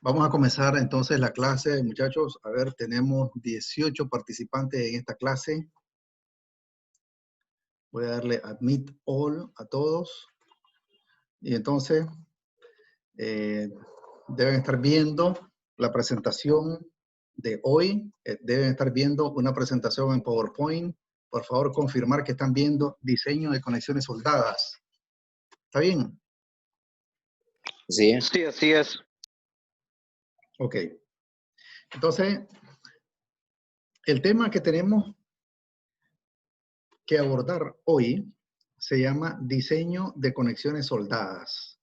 Vamos a comenzar entonces la clase, muchachos. A ver, tenemos 18 participantes en esta clase. Voy a darle Admit All a todos. Y entonces deben estar viendo la presentación de hoy. Deben estar viendo una presentación en PowerPoint. Por favor, confirmar que están viendo diseño de conexiones soldadas. ¿Está bien? Sí. Sí, así es. Ok. Entonces, el tema que tenemos que abordar hoy se llama diseño de conexiones soldadas.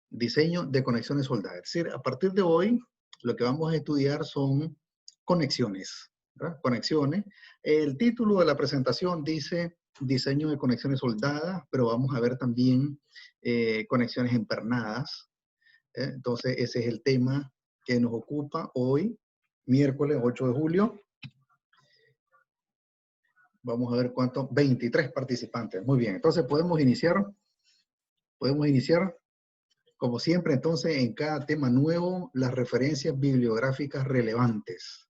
Diseño de conexiones soldadas. Es decir, a partir de hoy, lo que vamos a estudiar son conexiones, ¿verdad? Conexiones. El título de la presentación dice diseño de conexiones soldadas, pero vamos a ver también conexiones empernadas. Entonces, ese es el tema que nos ocupa hoy, miércoles 8 de julio. Vamos a ver cuántos, 23 participantes. Muy bien, entonces podemos iniciar. Podemos iniciar, como siempre, entonces, en cada tema nuevo, las referencias bibliográficas relevantes.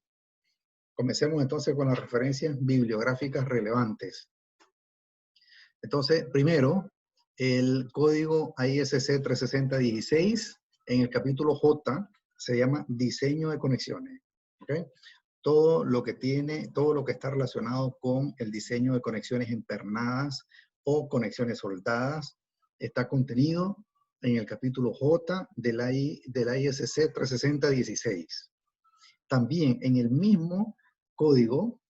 Comencemos entonces con las referencias bibliográficas relevantes. Entonces, primero, el código ISC 36016, en el capítulo J, se llama diseño de conexiones. ¿Okay? Todo lo que está relacionado con el diseño de conexiones empernadas o conexiones soldadas está contenido en el capítulo J de la ISC 36016. También en el mismo código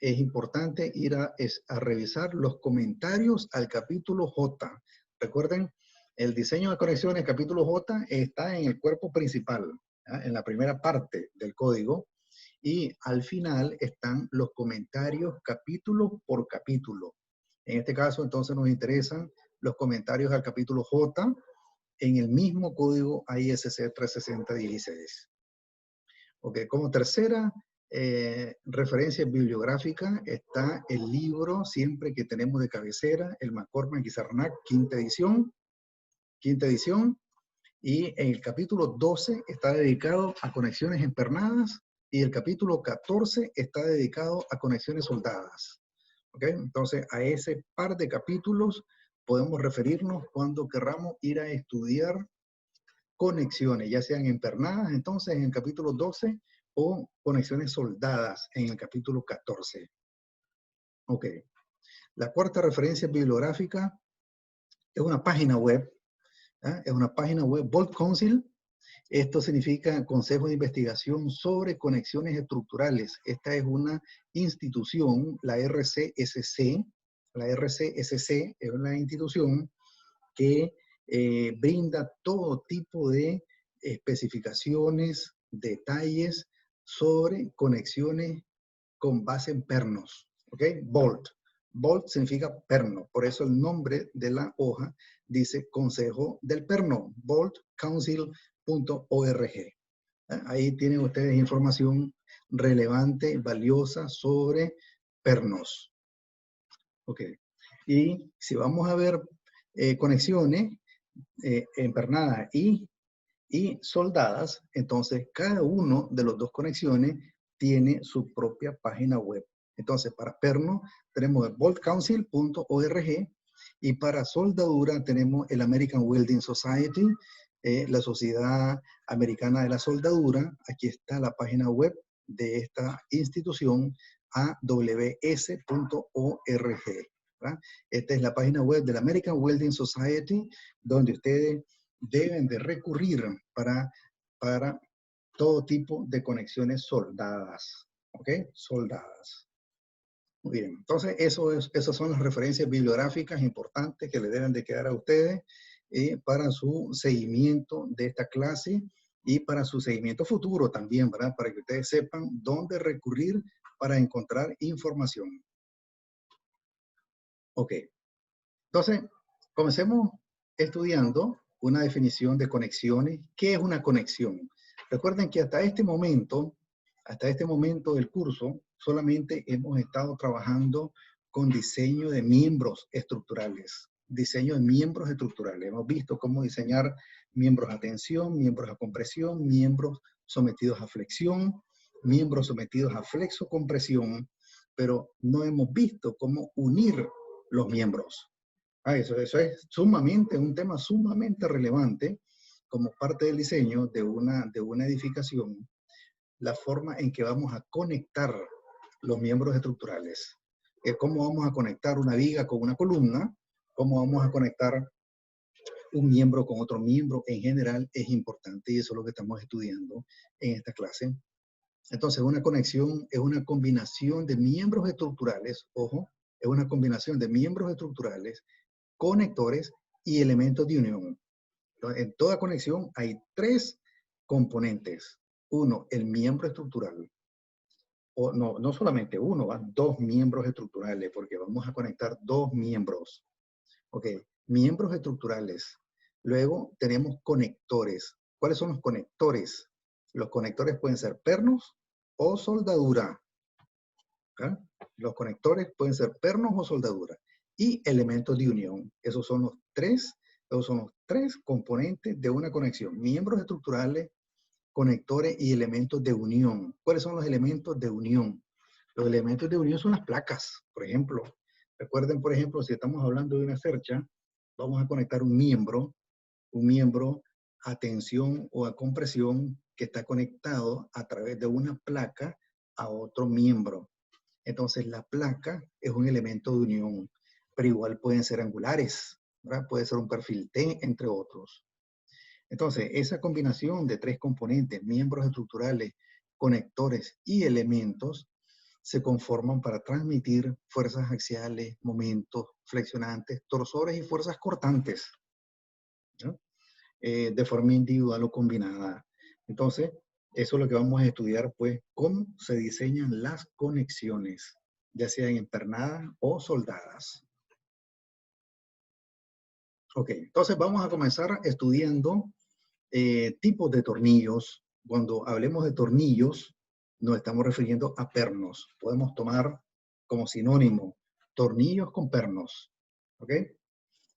es importante ir a revisar los comentarios al capítulo J. Recuerden, el diseño de conexiones, capítulo J, está en el cuerpo principal, ¿ya? En la primera parte del código. Y al final están los comentarios capítulo por capítulo. En este caso, entonces, nos interesan los comentarios al capítulo J en el mismo código ISC 36016. Ok, como tercera referencia bibliográfica está el libro siempre que tenemos de cabecera, el McCormack y Sarnak, quinta edición. Y en el capítulo 12 está dedicado a conexiones empernadas y el capítulo 14 está dedicado a conexiones soldadas. ¿Ok? Entonces, a ese par de capítulos podemos referirnos cuando querramos ir a estudiar conexiones, ya sean empernadas, entonces, en el capítulo 12, o conexiones soldadas en el capítulo 14. Ok. La cuarta referencia bibliográfica es una página web. Es una página web, Volt Council. Esto significa Consejo de Investigación sobre Conexiones Estructurales. Esta es una institución, la RCSC. La RCSC es una institución que brinda todo tipo de especificaciones, detalles sobre conexiones con base en pernos. ¿Ok? Volt. Volt significa perno, por eso el nombre de la hoja dice Consejo del Perno, voltcouncil.org. Ahí tienen ustedes información relevante, valiosa sobre pernos. Ok. Y si vamos a ver conexiones empernadas y soldadas, entonces cada uno de los dos conexiones tiene su propia página web. Entonces, para perno tenemos voltcouncil.org y para soldadura tenemos el American Welding Society, la Sociedad Americana de la Soldadura. Aquí está la página web de esta institución, aws.org. Esta es la página web de la American Welding Society, donde ustedes deben de recurrir para todo tipo de conexiones soldadas. ¿Ok? Soldadas. Muy bien. Entonces, esas son las referencias bibliográficas importantes que le deben de quedar a ustedes para su seguimiento de esta clase y para su seguimiento futuro también, ¿verdad? Para que ustedes sepan dónde recurrir para encontrar información. Ok. Entonces, comencemos estudiando una definición de conexiones. ¿Qué es una conexión? Recuerden que hasta este momento del curso, solamente hemos estado trabajando con diseño de miembros estructurales. diseño de miembros estructurales. Hemos visto cómo diseñar miembros a tensión, miembros a compresión, miembros sometidos a flexión, miembros sometidos a flexo-compresión, pero no hemos visto cómo unir los miembros. Eso es sumamente, un tema sumamente relevante como parte del diseño de una edificación, la forma en que vamos a conectar los miembros estructurales. Cómo vamos a conectar una viga con una columna, cómo vamos a conectar un miembro con otro miembro en general es importante y eso es lo que estamos estudiando en esta clase. Entonces, una conexión es una combinación de miembros estructurales, ojo, es una combinación de miembros estructurales, conectores y elementos de unión. Entonces, en toda conexión hay tres componentes. Uno, el miembro estructural. O no solamente uno, van dos miembros estructurales, porque vamos a conectar dos miembros. Ok, miembros estructurales. Luego tenemos conectores. ¿Cuáles son los conectores? Los conectores pueden ser pernos o soldadura. ¿Okay? Los conectores pueden ser pernos o soldadura. Y elementos de unión. Esos son los tres componentes de una conexión. Miembros estructurales, conectores y elementos de unión. ¿Cuáles son los elementos de unión? Los elementos de unión son las placas, por ejemplo. Recuerden, por ejemplo, si estamos hablando de una cercha, vamos a conectar un miembro a tensión o a compresión que está conectado a través de una placa a otro miembro. Entonces, la placa es un elemento de unión, pero igual pueden ser angulares, ¿verdad? Puede ser un perfil T, entre otros. Entonces, esa combinación de tres componentes, miembros estructurales, conectores y elementos, se conforman para transmitir fuerzas axiales, momentos flexionantes, torsores y fuerzas cortantes, ¿no? De forma individual o combinada. Entonces, eso es lo que vamos a estudiar, pues, cómo se diseñan las conexiones, ya sean empernadas o soldadas. Ok, entonces vamos a comenzar estudiando tipos de tornillos. Cuando hablemos de tornillos, nos estamos refiriendo a pernos. Podemos tomar como sinónimo tornillos con pernos. ¿Ok?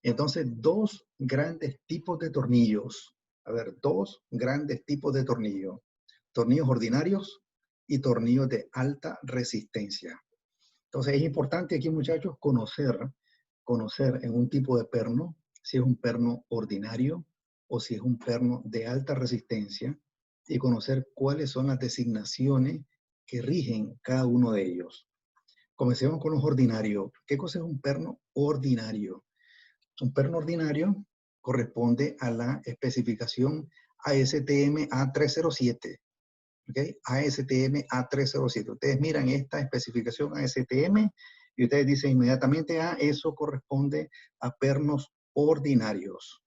Entonces, dos grandes tipos de tornillos. A ver, dos grandes tipos de tornillos. Tornillos ordinarios y tornillos de alta resistencia. Entonces, es importante aquí, muchachos, conocer en un tipo de perno si es un perno ordinario o si es un perno de alta resistencia y conocer cuáles son las designaciones que rigen cada uno de ellos. Comencemos con los ordinarios. ¿Qué cosa es un perno ordinario? Un perno ordinario corresponde a la especificación ASTM A307. ¿Okay? ASTM A307. Ustedes miran esta especificación ASTM y ustedes dicen inmediatamente, eso corresponde a pernos ordinarios.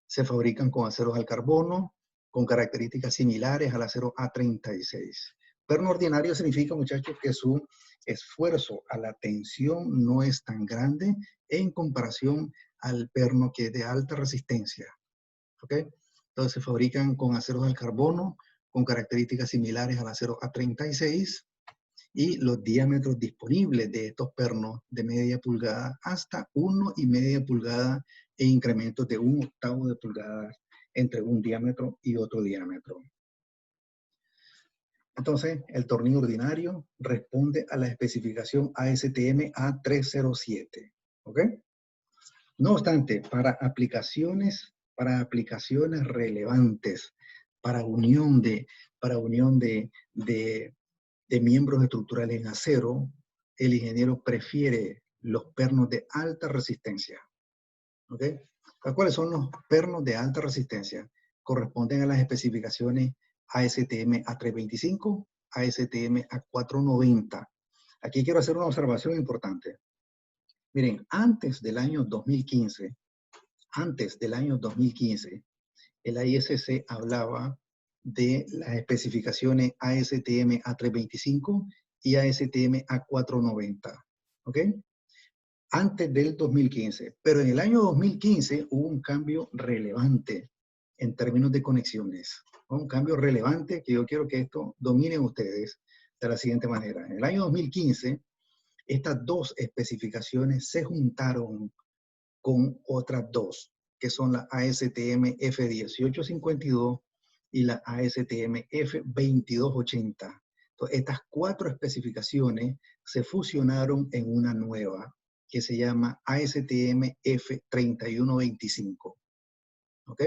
Se fabrican con aceros al carbono, con características similares al acero A36. Perno ordinario significa, muchachos, que su esfuerzo a la tensión no es tan grande en comparación al perno que es de alta resistencia. ¿Ok? Entonces se fabrican con aceros al carbono, con características similares al acero A36 y los diámetros disponibles de estos pernos de media pulgada hasta 1,5 pulgadas e incrementos de 1/8 de pulgada entre un diámetro y otro diámetro. Entonces, el tornillo ordinario responde a la especificación ASTM A307. ¿Ok? No obstante, para aplicaciones relevantes, para unión de miembros estructurales en acero, el ingeniero prefiere los pernos de alta resistencia. ¿Ok? ¿Cuáles son los pernos de alta resistencia? Corresponden a las especificaciones ASTM A325, ASTM A490. Aquí quiero hacer una observación importante. Miren, antes del año 2015, el ISC hablaba de las especificaciones ASTM A325 y ASTM A490. ¿Ok? Antes del 2015. Pero en el año 2015 hubo un cambio relevante en términos de conexiones. Un cambio relevante que yo quiero que esto dominen ustedes de la siguiente manera. En el año 2015, estas dos especificaciones se juntaron con otras dos, que son la ASTM F1852 y la ASTM F2280. Entonces, estas 4 especificaciones se fusionaron en una nueva que se llama ASTM F3125. ¿Ok?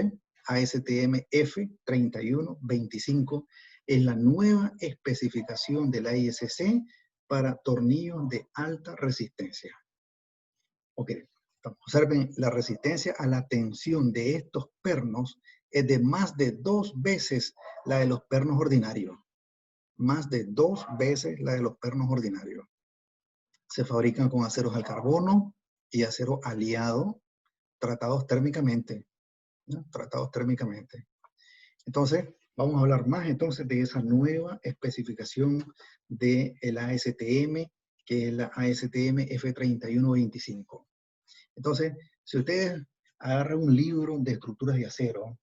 ASTM F3125 es la nueva especificación de la ISC para tornillos de alta resistencia. Ok, observen, la resistencia a la tensión de estos pernos es de más de 2 veces la de los pernos ordinarios. Más de 2 veces la de los pernos ordinarios. Se fabrican con aceros al carbono y acero aliado, tratados térmicamente, ¿no? Tratados térmicamente. Entonces, vamos a hablar más entonces de esa nueva especificación de el ASTM, que es la ASTM F3125. Entonces, si ustedes agarran un libro de estructuras de acero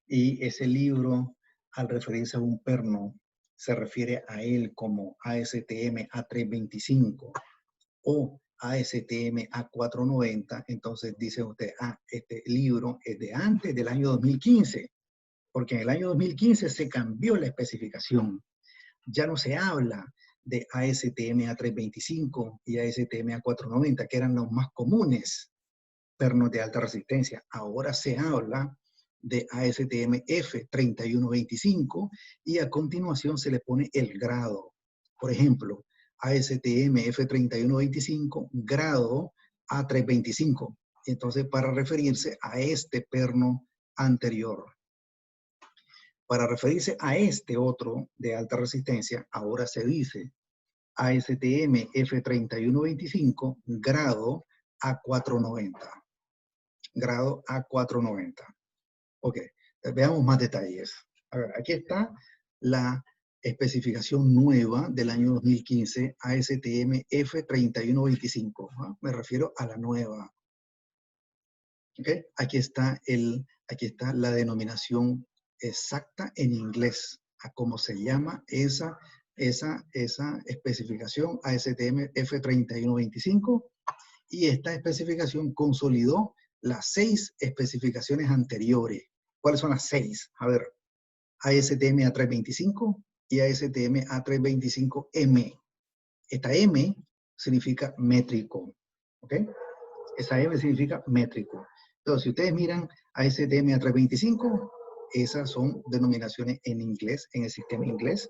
y ese libro, al referirse a un perno, se refiere a él como ASTM A325 o ASTM A490, entonces dice usted, este libro es de antes del año 2015, porque en el año 2015 se cambió la especificación. Ya no se habla de ASTM A325 y ASTM A490, que eran los más comunes pernos de alta resistencia. Ahora se habla de ASTM F3125 y a continuación se le pone el grado. Por ejemplo, ASTM F3125 grado A325. Entonces, para referirse a este perno anterior. Para referirse a este otro de alta resistencia, ahora se dice ASTM F3125 grado A490. Grado A490. Ok, veamos más detalles. A ver, aquí está la especificación nueva del año 2015, ASTM F3125. ¿Ah? Me refiero a la nueva. Ok, aquí está la denominación exacta en inglés, a cómo se llama esa especificación ASTM F3125, y esta especificación consolidó las 6 especificaciones anteriores. ¿Cuáles son las 6? A ver, ASTM A325 y ASTM A325M. Esta M significa métrico, ¿ok? Esa M significa métrico. Entonces, si ustedes miran ASTM A325, esas son denominaciones en inglés, en el sistema inglés.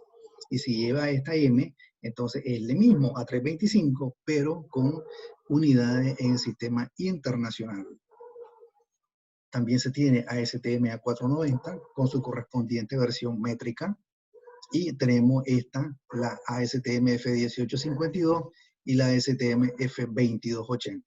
Y si lleva esta M, entonces es el mismo A325, pero con unidades en el sistema internacional. También se tiene ASTM A490 con su correspondiente versión métrica. Y tenemos la ASTM F1852 y la ASTM F2280.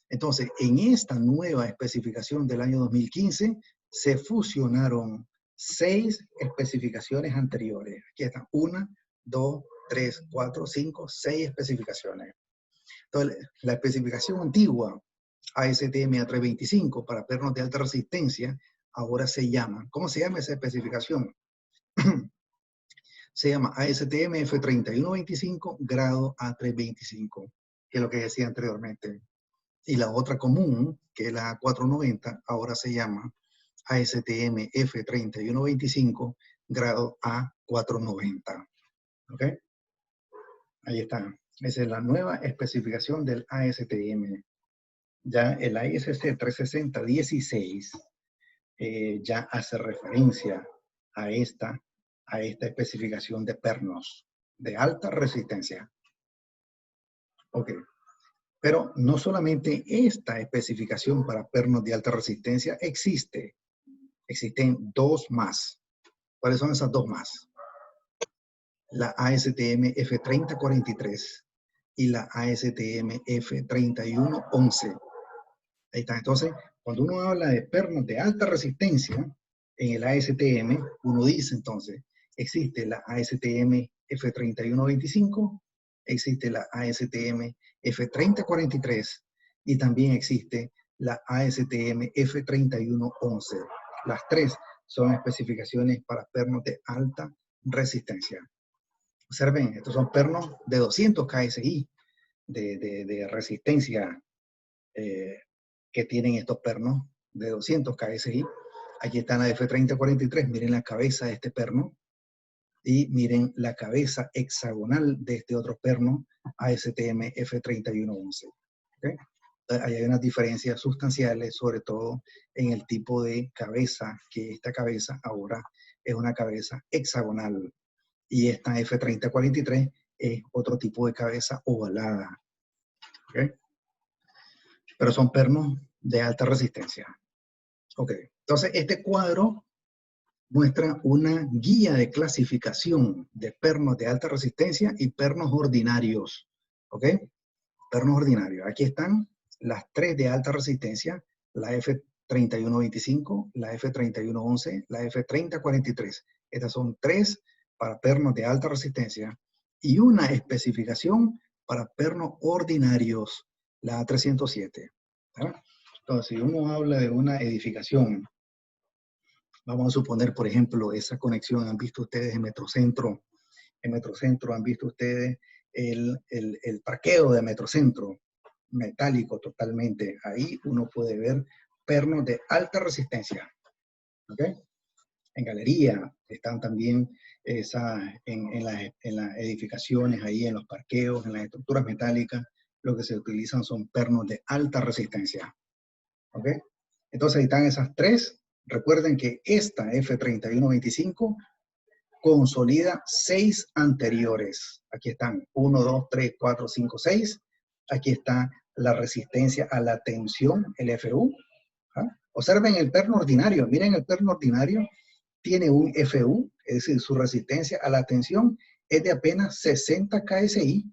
Entonces, en esta nueva especificación del año 2015, se fusionaron 6 especificaciones anteriores. Aquí están, 1, 2, 3, 4, 5, 6 especificaciones. Entonces, la especificación antigua, ASTM A325, para pernos de alta resistencia, ahora se llama, ¿cómo se llama esa especificación? Se llama ASTM F3125 grado A325, que es lo que decía anteriormente. Y la otra común, que es la A490, ahora se llama ASTM F3125 grado A490. ¿Ok? Ahí está. Esa es la nueva especificación del ASTM. Ya el ISC 36016 ya hace referencia a esta especificación de pernos de alta resistencia. Ok. Pero no solamente esta especificación para pernos de alta resistencia existe. Existen 2 más. ¿Cuáles son esas 2 más? La ASTM F3043 y la ASTM F3111. Ahí está. Entonces, cuando uno habla de pernos de alta resistencia, en el ASTM, uno dice entonces, existe la ASTM F3125, existe la ASTM F3043 y también existe la ASTM F3111. Las 3 son especificaciones para pernos de alta resistencia. Observen, estos son pernos de 200 KSI de resistencia que tienen estos pernos de 200 KSI. Aquí está la F3043, miren la cabeza de este perno y miren la cabeza hexagonal de este otro perno, ASTM F3111. ¿Okay? Ahí hay unas diferencias sustanciales, sobre todo en el tipo de cabeza, que esta cabeza ahora es una cabeza hexagonal y esta F3043 es otro tipo de cabeza ovalada. ¿Okay? Pero son pernos de alta resistencia. Ok, entonces este cuadro muestra una guía de clasificación de pernos de alta resistencia y pernos ordinarios. ¿Ok? Pernos ordinarios. Aquí están las tres de alta resistencia, la F3125, la F3111, la F3043. Estas son tres para pernos de alta resistencia y una especificación para pernos ordinarios, la A307. ¿Verdad? Entonces, si uno habla de una edificación, vamos a suponer, por ejemplo, esa conexión, han visto ustedes en Metrocentro. En Metrocentro han visto ustedes el parqueo de Metrocentro, metálico totalmente. Ahí uno puede ver pernos de alta resistencia. ¿Ok? En galería están también en las edificaciones, ahí en los parqueos, en las estructuras metálicas, lo que se utilizan son pernos de alta resistencia. ¿Ok? Entonces ahí están esas tres. Recuerden que esta F3125 consolida 6 anteriores. Aquí están 1, 2, 3, 4, 5, 6. Aquí está la resistencia a la tensión, el FU. ¿Ah? Observen el perno ordinario. Miren el perno ordinario. Tiene un FU, es decir, su resistencia a la tensión es de apenas 60 KSI.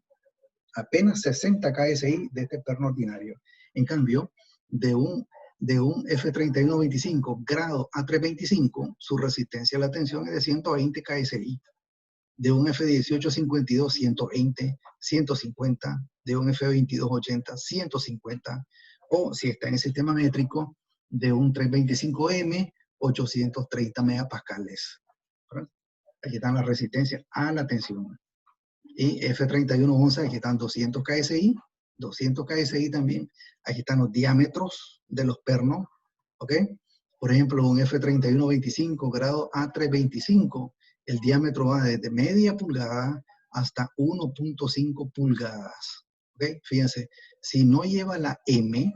Apenas 60 KSI de este perno ordinario. En cambio, de un F3125 grado A325, su resistencia a la tensión es de 120 KSI. De un F1852, 120, 150. De un F2280, 150. O si está en el sistema métrico, de un 325M, 830 megapascales. ¿Verdad? Aquí están las resistencias a la tensión. Y F3111, aquí están 200 KSI. 200 KSI también. Aquí están los diámetros de los pernos. ¿Ok? Por ejemplo, un F3125 grado A325, el diámetro va desde media pulgada hasta 1.5 pulgadas. ¿Ok? Fíjense, si no lleva la M,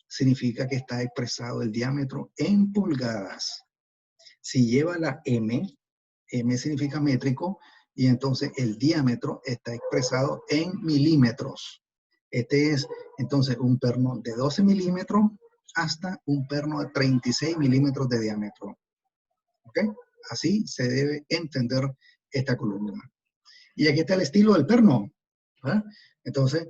significa que está expresado el diámetro en pulgadas. Si lleva la M, M significa métrico, y entonces el diámetro está expresado en milímetros. Este es entonces un perno de 12 milímetros hasta un perno de 36 milímetros de diámetro. ¿Ok? Así se debe entender esta columna. Y aquí está el estilo del perno. ¿Verdad? Entonces,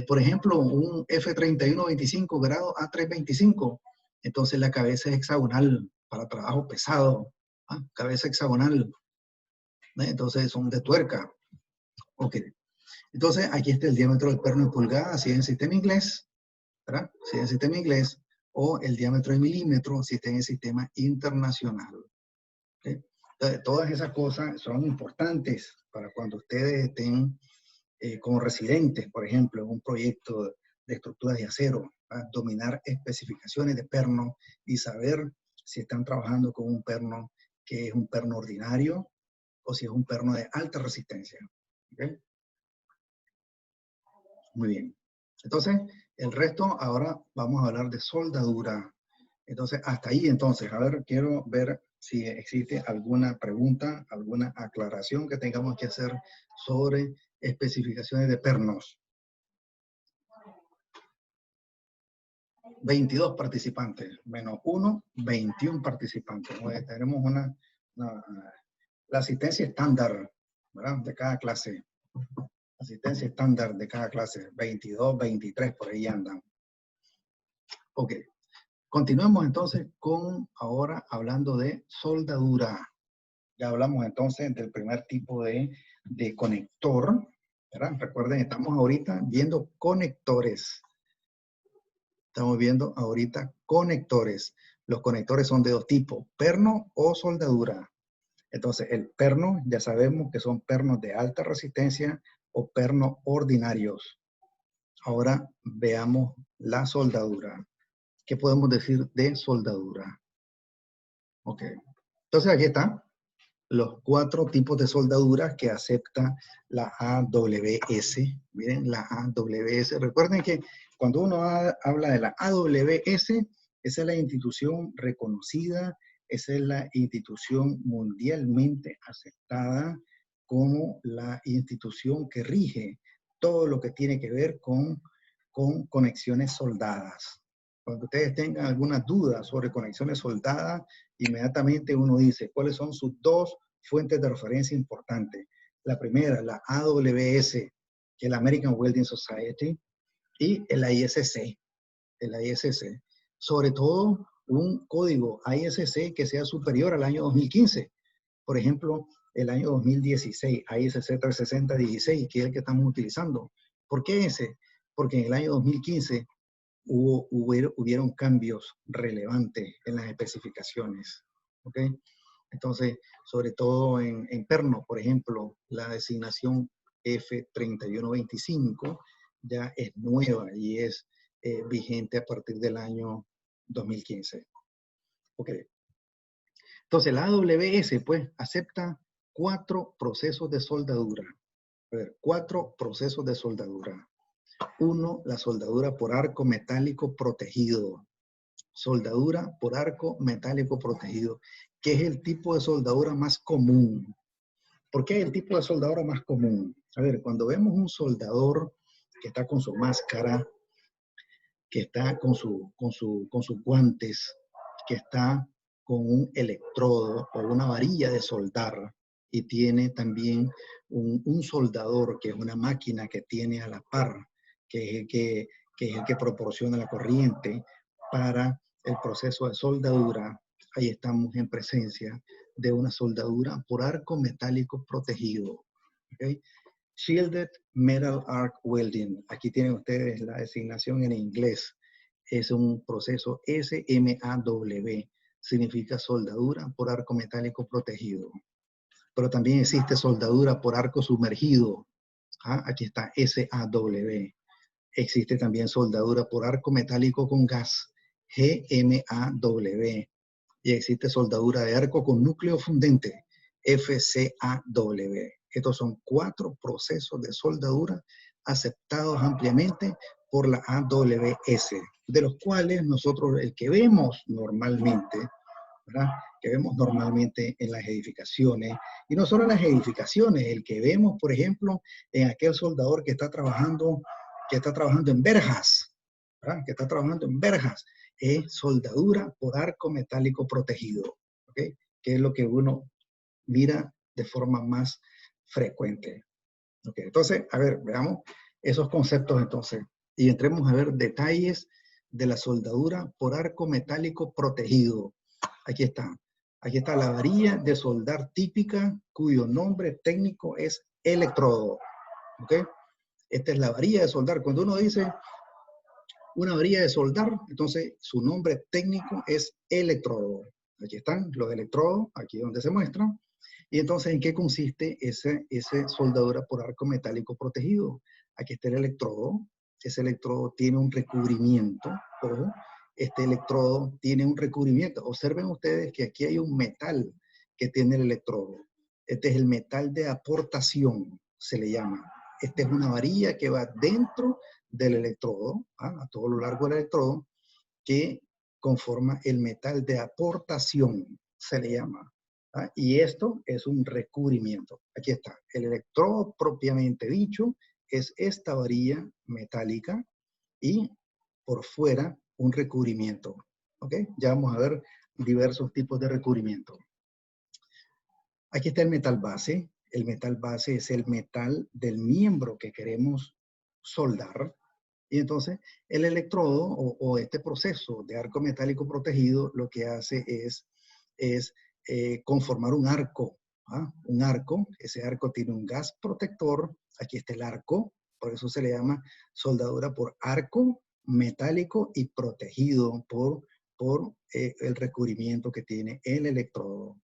por ejemplo, un F3125 grado A325, entonces la cabeza es hexagonal para trabajo pesado. ¿Ah? Cabeza hexagonal. Entonces son de tuerca. Ok. Entonces aquí está el diámetro del perno en pulgadas, si es en sistema inglés, ¿verdad? Si es en sistema inglés, o el diámetro en milímetros, si está en el sistema internacional. ¿Okay? Entonces, todas esas cosas son importantes para cuando ustedes estén como residentes, por ejemplo, en un proyecto de estructuras de acero, ¿verdad? Dominar especificaciones de perno y saber si están trabajando con un perno que es un perno ordinario o si es un perno de alta resistencia. ¿Okay? Muy bien. Entonces, el resto, ahora vamos a hablar de soldadura. Entonces, hasta ahí, entonces, a ver, quiero ver si existe alguna pregunta, alguna aclaración que tengamos que hacer sobre especificaciones de pernos. 22 participantes, menos 1, 21 participantes. Pues, tenemos la asistencia estándar, ¿verdad? De cada clase. Asistencia estándar de cada clase, 22, 23, por ahí andan. Ok, continuemos entonces con ahora hablando de soldadura. Ya hablamos entonces del primer tipo de conector, ¿verdad? Recuerden, estamos ahorita viendo conectores. Estamos viendo ahorita conectores. Los conectores son de dos tipos, perno o soldadura. Entonces, el perno, ya sabemos que son pernos de alta resistencia o pernos ordinarios. Ahora veamos la soldadura. ¿Qué podemos decir de soldadura? Ok. Entonces aquí están los 4 tipos de soldadura que acepta la AWS. Miren, la AWS. Recuerden que cuando uno habla de la AWS, esa es la institución reconocida, esa es la institución mundialmente aceptada como la institución que rige todo lo que tiene que ver con conexiones soldadas. Cuando ustedes tengan alguna duda sobre conexiones soldadas, inmediatamente uno dice, ¿cuáles son sus 2 fuentes de referencia importantes? La primera, la AWS, que es la American Welding Society, y el ISC, Sobre todo, un código ISC que sea superior al año 2015. Por ejemplo, el año 2016, ISC 36016, que es el que estamos utilizando. ¿Por qué ese? Porque en el año 2015 hubieron cambios relevantes en las especificaciones. ¿Ok? Entonces, sobre todo en perno, por ejemplo, la designación F3125 ya es nueva y es vigente a partir del año 2015. Ok. Entonces, la AWS, pues, acepta 4 procesos de soldadura. A ver, 4 procesos de soldadura. 1, la soldadura por arco metálico protegido. Soldadura por arco metálico protegido, que es el tipo de soldadura más común. ¿Por qué es el tipo de soldadura más común? A ver, cuando vemos un soldador que está con su máscara, que está con sus guantes, que está con un electrodo o una varilla de soldar y tiene también un soldador, que es una máquina que tiene a la par, que es el que proporciona la corriente para el proceso de soldadura. Ahí estamos en presencia de una soldadura por arco metálico protegido. ¿Okay? Shielded Metal Arc Welding. Aquí tienen ustedes la designación en inglés. Es un proceso SMAW. Significa soldadura por arco metálico protegido. Pero también existe soldadura por arco sumergido. Aquí está SAW. Existe también soldadura por arco metálico con gas. GMAW. Y existe soldadura de arco con núcleo fundente. FCAW. Estos son 4 procesos de soldadura aceptados ampliamente por la AWS, de los cuales nosotros el que vemos normalmente, ¿verdad? Que vemos normalmente en las edificaciones, y no solo en las edificaciones, el que vemos, por ejemplo, en aquel soldador que está trabajando en verjas, ¿verdad? Que está trabajando en verjas, es soldadura por arco metálico protegido, ¿ok? Que es lo que uno mira de forma más frecuente. Okay, entonces, a ver, veamos esos conceptos entonces y entremos a ver detalles de la soldadura por arco metálico protegido. Aquí está. Aquí está la varilla de soldar típica cuyo nombre técnico es electrodo. ¿Ok? Esta es la varilla de soldar. Cuando uno dice una varilla de soldar, entonces su nombre técnico es electrodo. Aquí están los electrodos, aquí donde se muestran. Y entonces, ¿en qué consiste ese soldadura por arco metálico protegido? Aquí está el electrodo. Ese electrodo tiene un recubrimiento. Ojo, este electrodo tiene un recubrimiento. Observen ustedes que aquí hay un metal que tiene el electrodo. Este es el metal de aportación, se le llama. Esta es una varilla que va dentro del electrodo, a todo lo largo del electrodo, que conforma el metal de aportación, se le llama. Y esto es un recubrimiento. Aquí está. El electrodo propiamente dicho es esta varilla metálica y por fuera un recubrimiento. ¿Ok? Ya vamos a ver diversos tipos de recubrimiento. Aquí está el metal base. El metal base es el metal del miembro que queremos soldar. Y entonces el electrodo o este proceso de arco metálico protegido lo que hace es conformar un arco. Un arco, ese arco tiene un gas protector. Aquí está el arco, por eso se le llama soldadura por arco metálico y protegido por el recubrimiento que tiene el electrodo.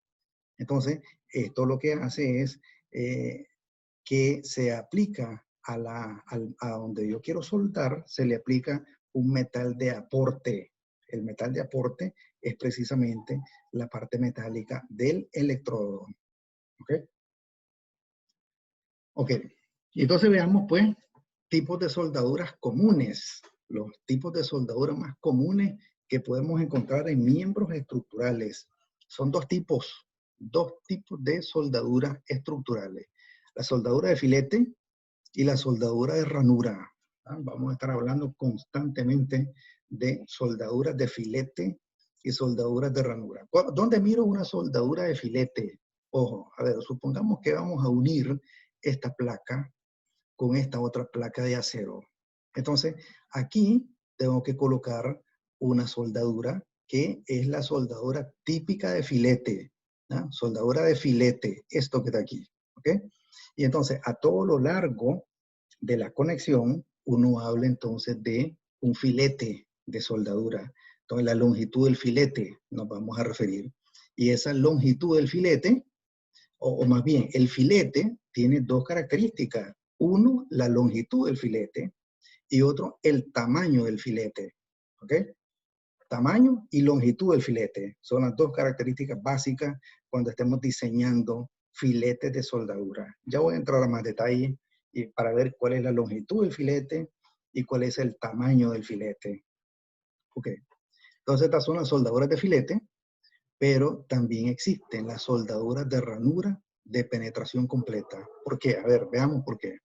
Entonces, esto lo que hace es que se aplica a donde yo quiero soldar, se le aplica un metal de aporte. El metal de aporte es precisamente la parte metálica del electrodo. ¿Ok? Ok. Y entonces veamos, pues, tipos de soldaduras comunes. Los tipos de soldaduras más comunes que podemos encontrar en miembros estructurales. Son dos tipos de soldaduras estructurales. La soldadura de filete y la soldadura de ranura. Vamos a estar hablando constantemente de soldaduras de filete y soldaduras de ranura. ¿Dónde miro una soldadura de filete? Ojo, a ver, supongamos que vamos a unir esta placa con esta otra placa de acero. Entonces, aquí tengo que colocar una soldadura que es la soldadura típica de filete. ¿No? Soldadura de filete, esto que está aquí. ¿Ok? Y entonces, a todo lo largo de la conexión, uno habla entonces de un filete de soldadura. Entonces, la longitud del filete nos vamos a referir. Y esa longitud del filete, o más bien, el filete tiene dos características. Uno, la longitud del filete y otro, el tamaño del filete. ¿Ok? Tamaño y longitud del filete son las dos características básicas cuando estemos diseñando filetes de soldadura. Ya voy a entrar a más detalle y para ver cuál es la longitud del filete y cuál es el tamaño del filete. Ok. Entonces estas son las soldaduras de filete, pero también existen las soldaduras de ranura de penetración completa. ¿Por qué? A ver, veamos por qué.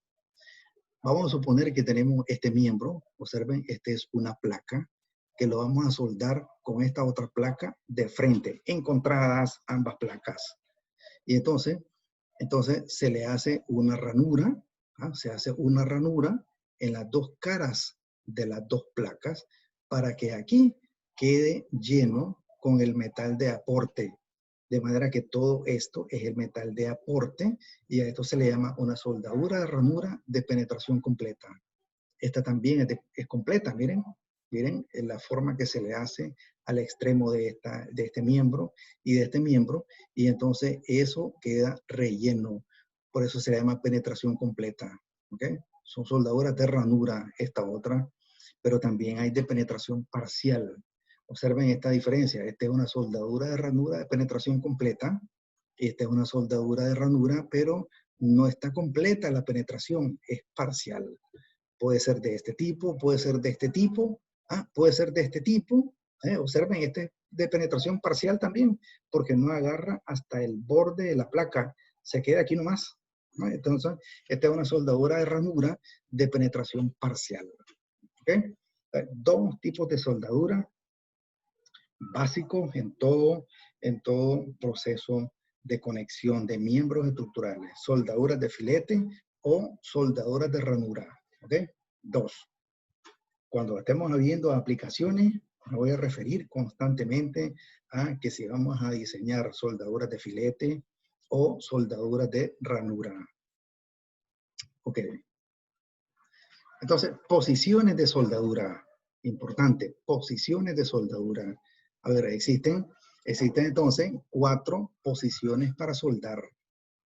Vamos a suponer que tenemos este miembro, observen, este es una placa, que lo vamos a soldar con esta otra placa de frente, encontradas ambas placas. Y entonces se le hace una ranura, se hace una ranura en las dos caras de las dos placas para que aquí quede lleno con el metal de aporte. De manera que todo esto es el metal de aporte y a esto se le llama una soldadura de ranura de penetración completa. Esta también es completa, miren la forma que se le hace al extremo de este miembro y de este miembro, y entonces eso queda relleno. Por eso se le llama penetración completa. ¿Ok? Son soldaduras de ranura, esta otra, pero también hay de penetración parcial. Observen esta diferencia. Esta es una soldadura de ranura de penetración completa. Esta es una soldadura de ranura, pero no está completa la penetración, es parcial. Puede ser de este tipo, puede ser de este tipo, puede ser de este tipo. Observen, este de penetración parcial también, porque no agarra hasta el borde de la placa, se queda aquí nomás. ¿No? Entonces, esta es una soldadura de ranura de penetración parcial. ¿Okay? Dos tipos de soldadura básicos en todo proceso de conexión de miembros estructurales. Soldaduras de filete o soldaduras de ranura. ¿Ok? Dos. Cuando estemos viendo aplicaciones, me voy a referir constantemente a que si vamos a diseñar soldaduras de filete o soldaduras de ranura. Ok. Entonces, posiciones de soldadura. Importante, posiciones de soldadura. A ver, existen entonces 4 posiciones para soldar.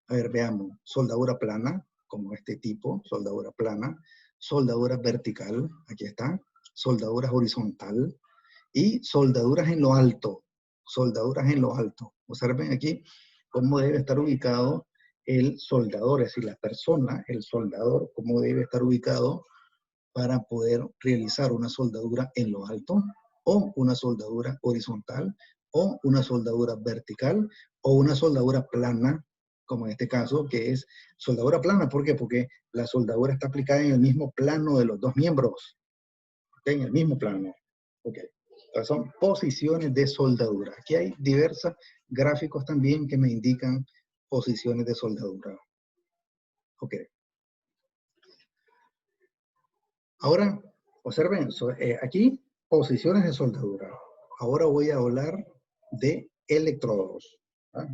A ver, veamos. Soldadura plana, como este tipo, soldadura plana. Soldadura vertical, aquí está. Soldadura horizontal. Y soldaduras en lo alto. Soldaduras en lo alto. Observen aquí cómo debe estar ubicado el soldador, es decir, la persona, el soldador, cómo debe estar ubicado para poder realizar una soldadura en lo alto o una soldadura horizontal o una soldadura vertical o una soldadura plana, como en este caso, que es soldadura plana. ¿Por qué? Porque la soldadura está aplicada en el mismo plano de los dos miembros. ¿Okay? En el mismo plano. Ok. Entonces son posiciones de soldadura. Aquí hay diversos gráficos también que me indican posiciones de soldadura. Ok. Ahora, observen, aquí posiciones de soldadura. Ahora voy a hablar de electrodos.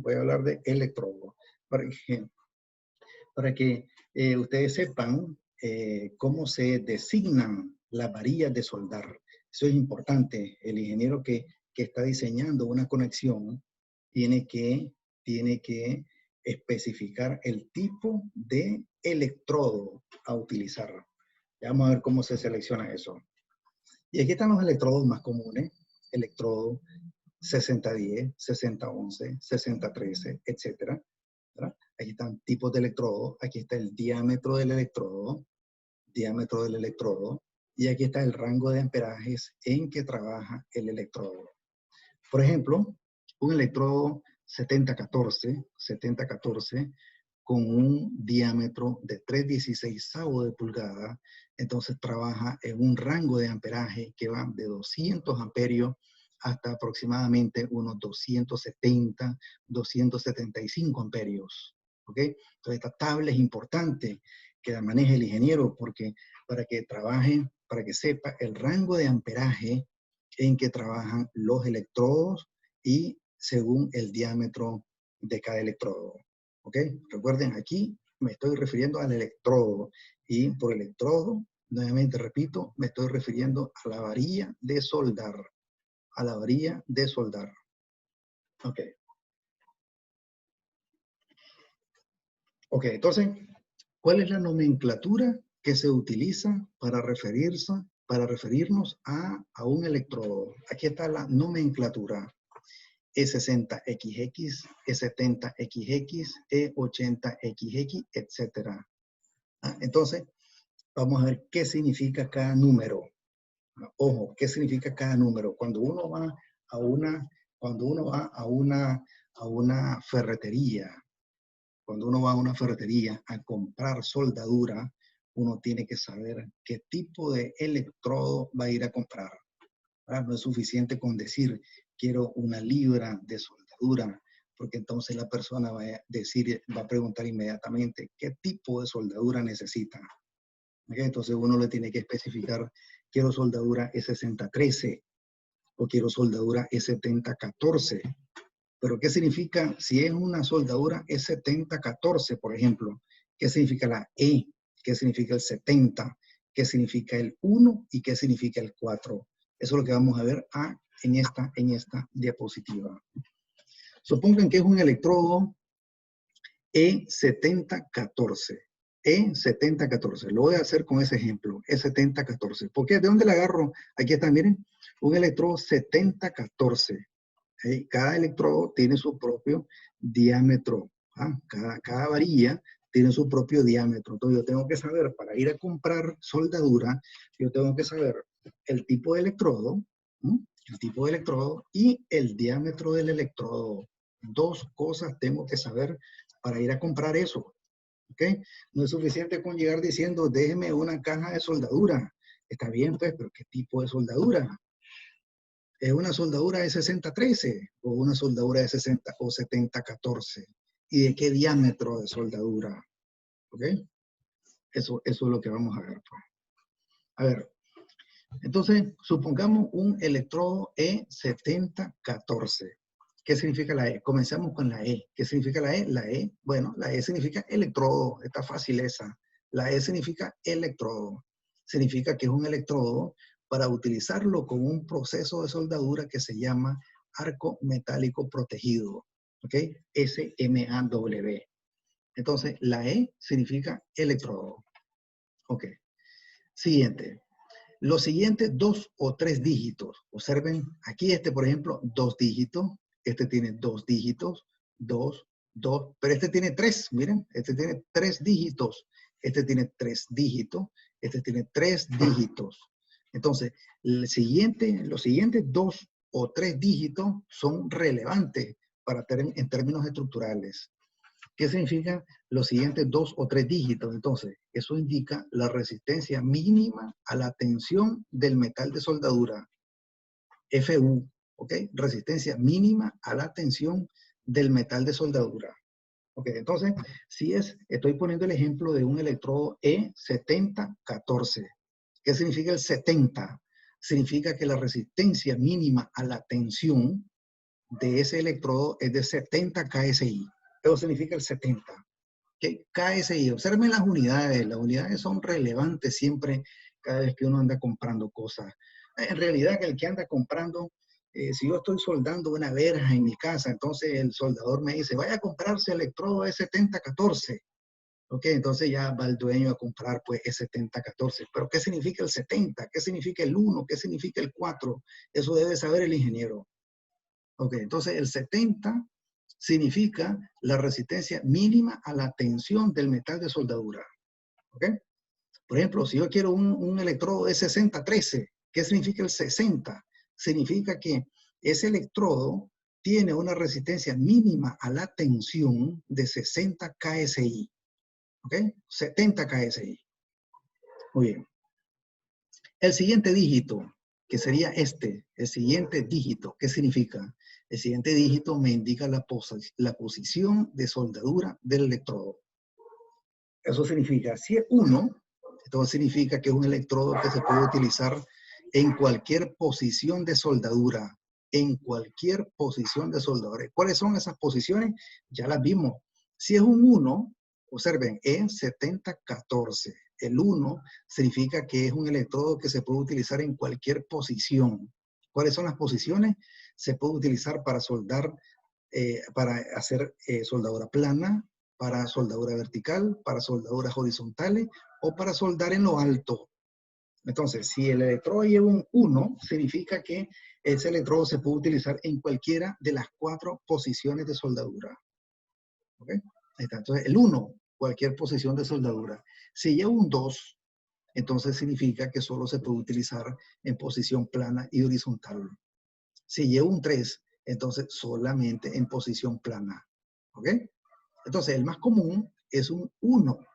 Voy a hablar de electrodos. Para que ustedes sepan cómo se designan las varillas de soldar. Eso es importante. El ingeniero que está diseñando una conexión tiene que especificar el tipo de electrodo a utilizar. Ya vamos a ver cómo se selecciona eso. Y aquí están los electrodos más comunes. Electrodo 6010, 6011, 6013, etcétera. ¿Verdad? Aquí están tipos de electrodo. Aquí está el diámetro del electrodo. Diámetro del electrodo. Y aquí está el rango de amperajes en que trabaja el electrodo. Por ejemplo, un electrodo 7014 con un diámetro de 3/16 de pulgada, entonces trabaja en un rango de amperaje que va de 200 amperios hasta aproximadamente unos 270, 275 amperios. ¿Ok? Entonces esta tabla es importante que la maneje el ingeniero porque para que trabaje, para que sepa el rango de amperaje en que trabajan los electrodos y según el diámetro de cada electrodo. ¿Ok? Recuerden, aquí me estoy refiriendo al electrodo y por electrodo, nuevamente repito, me estoy refiriendo a la varilla de soldar. A la varilla de soldar. Ok. Ok, entonces, ¿cuál es la nomenclatura que se utiliza para referirnos a un electrodo? Aquí está la nomenclatura. E60XX, E70XX, E80XX, etc. Entonces, vamos a ver qué significa cada número. Ojo, ¿qué significa cada número? Cuando uno va a una ferretería, a comprar soldadura, uno tiene que saber qué tipo de electrodo va a ir a comprar. No es suficiente con decir, quiero 1 libra de soldadura, porque entonces la persona va a preguntar inmediatamente qué tipo de soldadura necesita. ¿Okay? Entonces uno le tiene que especificar, quiero soldadura E6013 o quiero soldadura E7014. Pero ¿qué significa si es una soldadura E7014, por ejemplo? ¿Qué significa la E? ¿Qué significa el 70? ¿Qué significa el 1? ¿Y qué significa el 4? Eso es lo que vamos a ver en esta diapositiva. Supongan que es un electrodo E7014. E7014. Lo voy a hacer con ese ejemplo. E7014. ¿Por qué? ¿De dónde la agarro? Aquí está, miren. Un electrodo 7014. Cada electrodo tiene su propio diámetro. Cada varilla tiene su propio diámetro. Entonces yo tengo que saber, para ir a comprar soldadura, yo tengo que saber el tipo de electrodo, y el diámetro del electrodo. 2 cosas tengo que saber para ir a comprar eso. ¿Ok? No es suficiente con llegar diciendo, déjeme una caja de soldadura. Está bien, pues, pero ¿qué tipo de soldadura? ¿Es una soldadura de 6013 o una soldadura de 60 o 7014? ¿Y de qué diámetro de soldadura? ¿Ok? Eso es lo que vamos a ver. Pues. A ver, entonces, supongamos un electrodo E7014. ¿Qué significa la E? Comencemos con la E. ¿Qué significa la E? La E, bueno, la E significa electrodo. Está fácil esa. La E significa electrodo. Significa que es un electrodo para utilizarlo con un proceso de soldadura que se llama arco metálico protegido. ¿Ok? SMAW. Entonces, la E significa electrodo. Ok. Siguiente. Los siguientes 2 o 3 dígitos. Observen, aquí por ejemplo, 2 dígitos. Este tiene 2 dígitos. 2, 2. Pero este tiene 3, miren. Este tiene 3 dígitos. Este tiene 3 dígitos. Este tiene 3 dígitos. Entonces, los siguientes 2 o 3 dígitos son relevantes en términos estructurales. ¿Qué significan los siguientes 2 o 3 dígitos? Entonces, eso indica la resistencia mínima a la tensión del metal de soldadura. FU, ¿ok? Resistencia mínima a la tensión del metal de soldadura. Ok, entonces, estoy poniendo el ejemplo de un electrodo E7014. ¿Qué significa el 70? Significa que la resistencia mínima a la tensión de ese electrodo es de 70 KSI. Eso significa el 70. ¿Okay? KSI, observen las unidades son relevantes siempre cada vez que uno anda comprando cosas. En realidad, el que anda comprando si yo estoy soldando una verja en mi casa, entonces el soldador me dice, vaya a comprarse electrodo E7014. Ok, entonces ya va el dueño a comprar pues E7014. Pero ¿qué significa el 70? ¿Qué significa el 1? ¿Qué significa el 4? Eso debe saber el ingeniero. Ok, entonces el 70 significa la resistencia mínima a la tensión del metal de soldadura. Ok. Por ejemplo, si yo quiero un electrodo E6013, ¿qué significa el 60? Significa que ese electrodo tiene una resistencia mínima a la tensión de 60 KSI. ¿Ok? 70 KSI. Muy bien. El siguiente dígito, que sería el siguiente dígito, ¿qué significa? El siguiente dígito me indica la posición de soldadura del electrodo. Eso significa, si es 1, entonces significa que es un electrodo que se puede utilizar en cualquier posición de soldadura. En cualquier posición de soldadura. ¿Cuáles son esas posiciones? Ya las vimos. Si es un 1, observen, E7014. El 1 significa que es un electrodo que se puede utilizar en cualquier posición. ¿Cuáles son las posiciones? Se puede utilizar para soldar, para hacer soldadura plana, para soldadura vertical, para soldaduras horizontales o para soldar en lo alto. Entonces, si el electrodo lleva un 1, significa que ese electrodo se puede utilizar en cualquiera de las 4 posiciones de soldadura. ¿Ok? Ahí está. Entonces, el 1, cualquier posición de soldadura. Si lleva un 2, entonces significa que solo se puede utilizar en posición plana y horizontal. Si lleva un 3, entonces solamente en posición plana. ¿Ok? Entonces, el más común es un 1.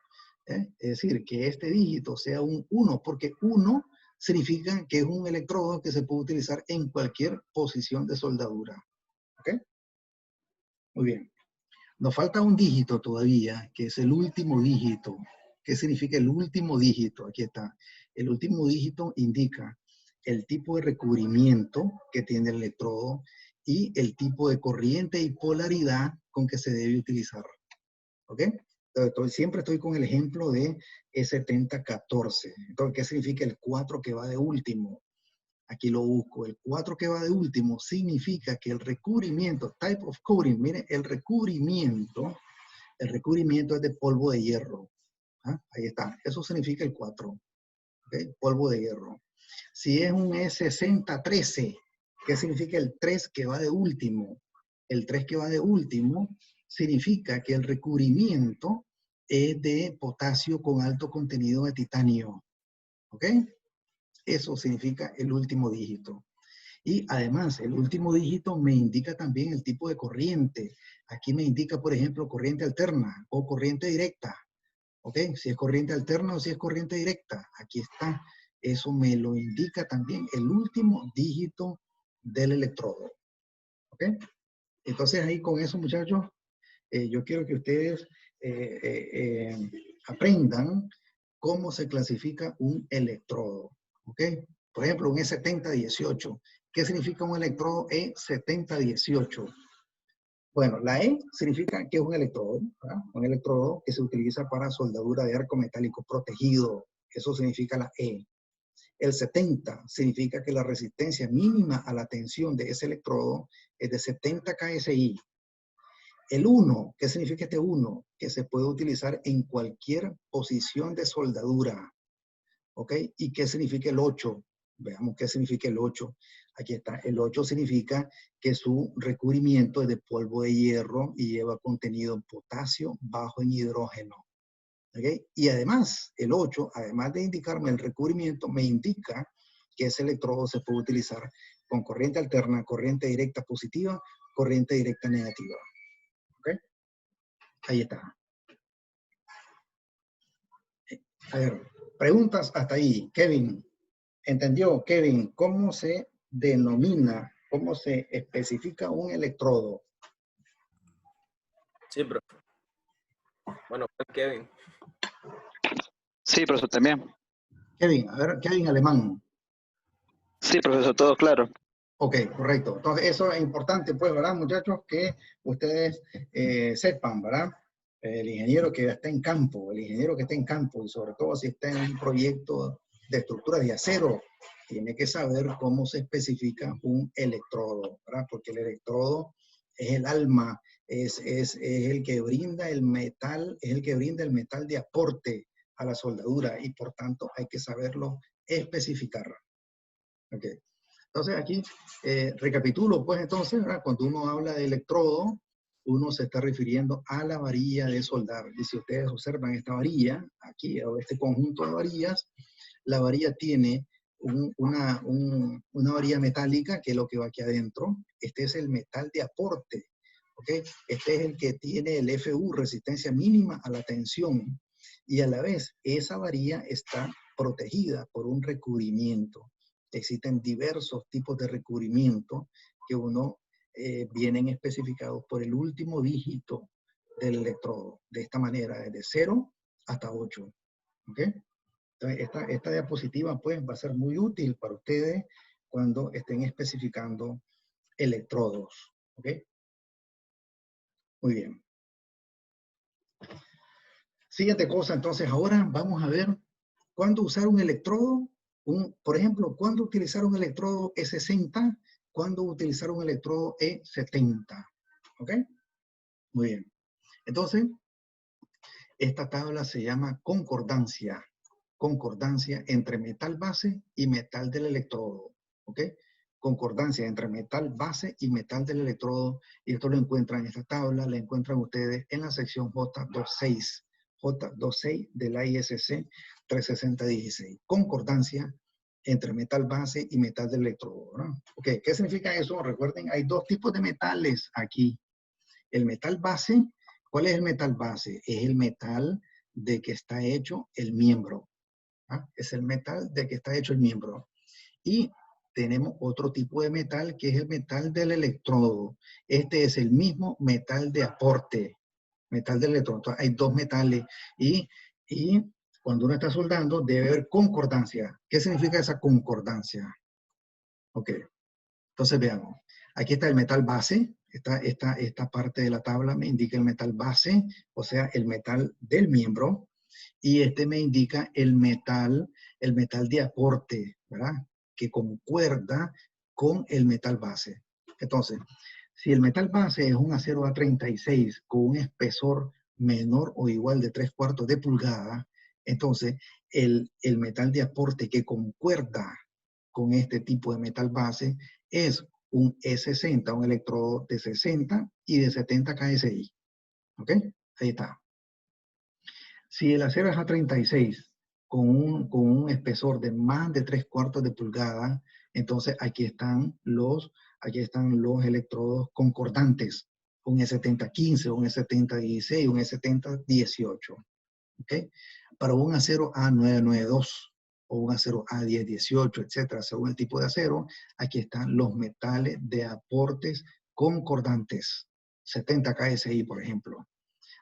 Es decir, que este dígito sea un 1, porque 1 significa que es un electrodo que se puede utilizar en cualquier posición de soldadura. ¿Ok? Muy bien. Nos falta un dígito todavía, que es el último dígito. ¿Qué significa el último dígito? Aquí está. El último dígito indica el tipo de recubrimiento que tiene el electrodo y el tipo de corriente y polaridad con que se debe utilizar. ¿Ok? Siempre estoy con el ejemplo de E7014. Entonces, ¿qué significa el 4 que va de último? Aquí lo busco. El 4 que va de último significa que el recubrimiento, type of covering, mire, el recubrimiento es de polvo de hierro. ¿Ah? Ahí está. Eso significa el 4. ¿Okay? Polvo de hierro. Si es un E6013, ¿qué significa el 3 que va de último? El 3 que va de último significa que el recubrimiento es de potasio con alto contenido de titanio. ¿Ok? Eso significa el último dígito. Y además, el último dígito me indica también el tipo de corriente. Aquí me indica, por ejemplo, corriente alterna o corriente directa. ¿Ok? Si es corriente alterna o si es corriente directa. Aquí está. Eso me lo indica también el último dígito del electrodo. ¿Ok? Entonces ahí con eso, muchachos, yo quiero que ustedes aprendan cómo se clasifica un electrodo. ¿Ok? Por ejemplo, un E7018. ¿Qué significa un electrodo E7018? Bueno, la E significa que es un electrodo, ¿verdad? Un electrodo que se utiliza para soldadura de arco metálico protegido. Eso significa la E. El 70 significa que la resistencia mínima a la tensión de ese electrodo es de 70 KSI. El 1, ¿qué significa este 1? Que se puede utilizar en cualquier posición de soldadura. ¿Ok? ¿Y qué significa el 8? Veamos qué significa el 8. Aquí está. El 8 significa que su recubrimiento es de polvo de hierro y lleva contenido en potasio bajo en hidrógeno. ¿Ok? Y además, el 8, además de indicarme el recubrimiento, me indica que ese electrodo se puede utilizar con corriente alterna, corriente directa positiva, corriente directa negativa. ¿Ok? Ahí está. A ver, preguntas hasta ahí. Kevin, ¿entendió, Kevin, cómo se denomina, cómo se especifica un electrodo? Sí, profe. Bueno, Kevin. Sí, profesor, también. Kevin, a ver, Kevin alemán. Sí, profesor, todo claro. Ok, correcto. Entonces, eso es importante, pues, ¿verdad, muchachos? Que ustedes sepan, ¿verdad? El ingeniero que está en campo, el ingeniero que está en campo, y sobre todo si está en un proyecto de estructuras de acero, tiene que saber cómo se especifica un electrodo, ¿verdad? Porque el electrodo es el alma, es el que brinda el metal, es el que brinda el metal de aporte a la soldadura y por tanto hay que saberlo especificar. Okay. Entonces aquí recapitulo, pues entonces, ¿verdad? Cuando uno habla de electrodo, uno se está refiriendo a la varilla de soldar. Y si ustedes observan esta varilla, aquí, o este conjunto de varillas, la varilla tiene una varilla metálica, que es lo que va aquí adentro. Este es el metal de aporte, ¿ok? Este es el que tiene el FU, resistencia mínima a la tensión. Y a la vez, esa varilla está protegida por un recubrimiento. Existen diversos tipos de recubrimiento que vienen especificados por el último dígito del electrodo. De esta manera, desde 0 hasta 8. ¿Ok? Entonces, esta diapositiva pues va a ser muy útil para ustedes cuando estén especificando electrodos. ¿Ok? Muy bien. Siguiente cosa, entonces ahora vamos a ver cuándo usar un electrodo. Por ejemplo, cuándo utilizar un electrodo E60, cuándo utilizar un electrodo E70. ¿Ok? Muy bien. Entonces, esta tabla se llama concordancia. Concordancia entre metal base y metal del electrodo. ¿Ok? Concordancia entre metal base y metal del electrodo. Y esto lo encuentran en esta tabla, la encuentran ustedes en la sección J26. J26 de la ISC 36016. Concordancia entre metal base y metal del electrodo, ¿no? Ok, ¿qué significa eso? Recuerden, hay dos tipos de metales aquí. El metal base, ¿cuál es el metal base? Es el metal de que está hecho el miembro. ¿Ah? Es el metal de que está hecho el miembro. Y tenemos otro tipo de metal que es el metal del electrodo. Este es el mismo metal de aporte. Metal del electrodo. Entonces, hay dos metales y cuando uno está soldando debe haber concordancia. ¿Qué significa esa concordancia? Ok. Entonces veamos. Aquí está el metal base. Esta parte de la tabla me indica el metal base, o sea, el metal del miembro. Y este me indica el metal de aporte, ¿verdad? Que concuerda con el metal base. Entonces, si el metal base es un acero A36 con un espesor menor o igual de 3/4 de pulgada, entonces el metal de aporte que concuerda con este tipo de metal base es un E60, un electrodo de 60 y de 70 KSI. ¿Ok? Ahí está. Si el acero es A36 con un espesor de más de 3/4 de pulgada, entonces aquí están los electrodos concordantes, un E7015, un E7016, un E7018. ¿Okay? Para un acero A992 o un acero A1018, etcétera, según el tipo de acero, aquí están los metales de aportes concordantes, 70 KSI, por ejemplo.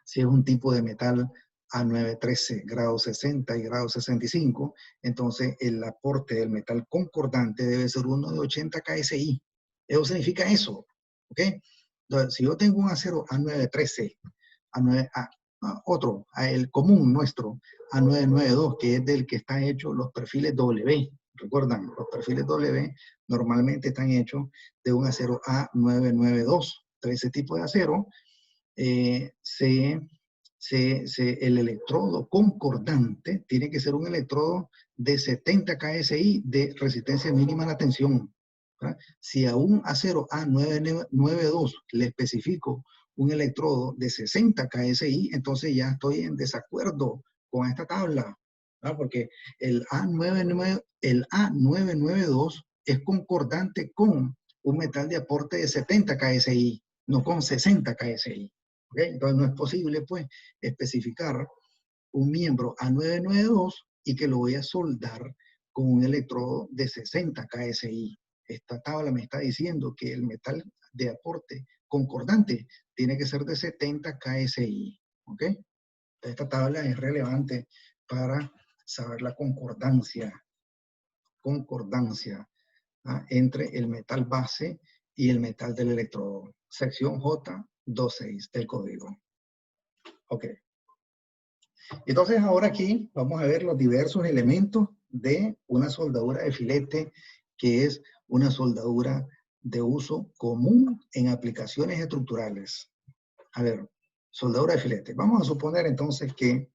Si es un tipo de metal A913, grado 60 y grado 65, entonces el aporte del metal concordante debe ser uno de 80 KSI. Eso significa eso, ¿ok? Entonces, si yo tengo un acero A913, el común nuestro, A992, que es del que están hechos los perfiles W. Recuerdan, los perfiles W normalmente están hechos de un acero A992. Entonces, ese tipo de acero, el electrodo concordante tiene que ser un electrodo de 70 KSI de resistencia mínima a la tensión. ¿Verdad? Si a un acero A992 le especifico un electrodo de 60 KSI, entonces ya estoy en desacuerdo con esta tabla, ¿verdad? Porque el A992 es concordante con un metal de aporte de 70 KSI, no con 60 KSI. ¿Okay? Entonces no es posible pues especificar un miembro A992 y que lo voy a soldar con un electrodo de 60 KSI. Esta tabla me está diciendo que el metal de aporte concordante tiene que ser de 70 KSI. ¿Ok? Esta tabla es relevante para saber la concordancia entre el metal base y el metal del electrodo. Sección J26 del código. Ok. Entonces ahora aquí vamos a ver los diversos elementos de una soldadura de filete, que es una soldadura de uso común en aplicaciones estructurales. A ver, soldadura de filete. Vamos a suponer entonces que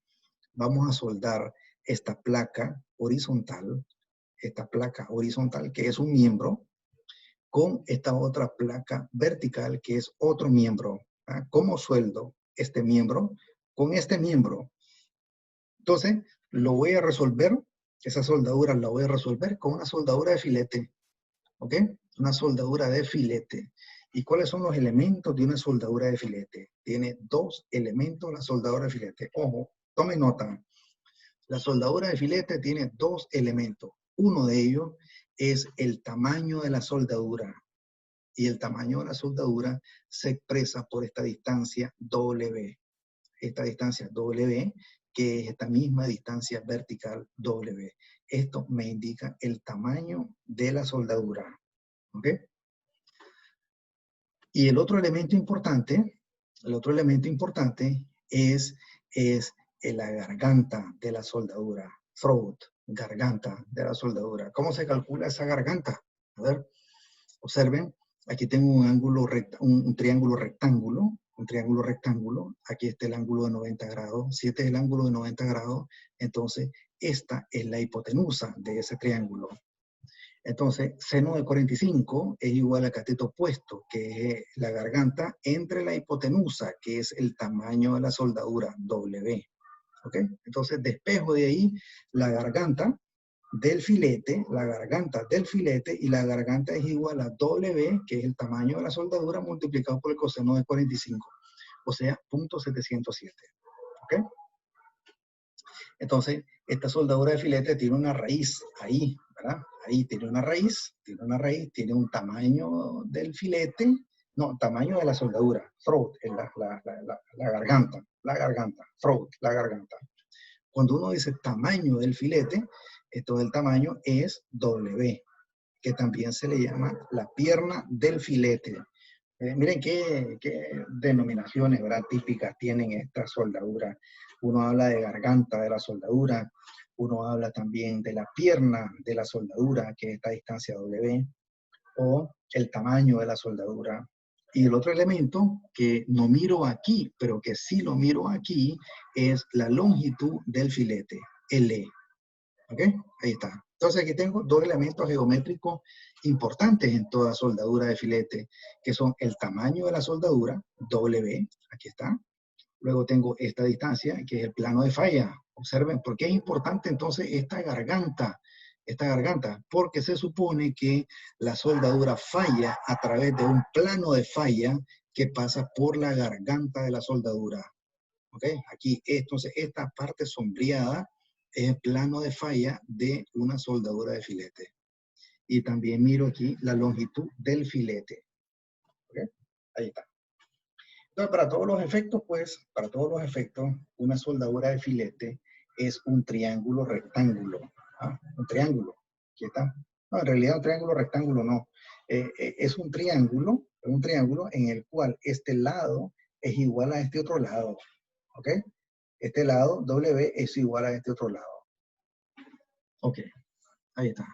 vamos a soldar esta placa horizontal, que es un miembro, con esta otra placa vertical, que es otro miembro. ¿Ah? ¿Cómo sueldo este miembro con este miembro? Entonces, lo voy a resolver, esa soldadura la voy a resolver con una soldadura de filete. ¿Ok? Una soldadura de filete. ¿Y cuáles son los elementos de una soldadura de filete? Tiene dos elementos la soldadura de filete. Ojo, tome nota. La soldadura de filete tiene dos elementos. Uno de ellos es el tamaño de la soldadura. Y el tamaño de la soldadura se expresa por esta distancia W. Esta distancia W, que es esta misma distancia vertical W. Esto me indica el tamaño de la soldadura. ¿Ok? Y el otro elemento importante es la garganta de la soldadura. Throat, garganta de la soldadura. ¿Cómo se calcula esa garganta? A ver, observen, aquí tengo un ángulo un triángulo rectángulo. Aquí está el ángulo de 90 grados. Si este es el ángulo de 90 grados, entonces esta es la hipotenusa de ese triángulo. Entonces, seno de 45 es igual a cateto opuesto, que es la garganta, entre la hipotenusa, que es el tamaño de la soldadura, W. ¿Ok? Entonces, despejo de ahí la garganta del filete, y la garganta es igual a W, que es el tamaño de la soldadura, multiplicado por el coseno de 45, o sea, 0.707. ¿Ok? Entonces, esta soldadura de filete tiene una raíz ahí, ¿verdad? Ahí tiene una raíz, tiene un tamaño del filete, no, tamaño de la soldadura, throat, la garganta, throat, la garganta. Cuando uno dice tamaño del filete, esto del tamaño es W, que también se le llama la pierna del filete. Miren qué denominaciones, ¿verdad?, típicas tienen estas soldaduras. Uno habla de garganta de la soldadura, uno habla también de la pierna de la soldadura, que es esta distancia W, o el tamaño de la soldadura. Y el otro elemento que no miro aquí, pero que sí lo miro aquí, es la longitud del filete, L. ¿Ok? Ahí está. Entonces aquí tengo dos elementos geométricos importantes en toda soldadura de filete, que son el tamaño de la soldadura, W, aquí está. Luego tengo esta distancia, que es el plano de falla. Observen, ¿por qué es importante entonces esta garganta? Porque se supone que la soldadura falla a través de un plano de falla que pasa por la garganta de la soldadura. ¿Ok? Aquí, entonces, esta parte sombreada es el plano de falla de una soldadura de filete. Y también miro aquí la longitud del filete. ¿Ok? Ahí está. Entonces, para todos los efectos, una soldadura de filete es un triángulo rectángulo. ¿Ah? Un triángulo. Aquí está. No, en realidad un triángulo rectángulo no. Es un triángulo en el cual este lado es igual a este otro lado. ¿Ok? Este lado, W, es igual a este otro lado. Ok, ahí está.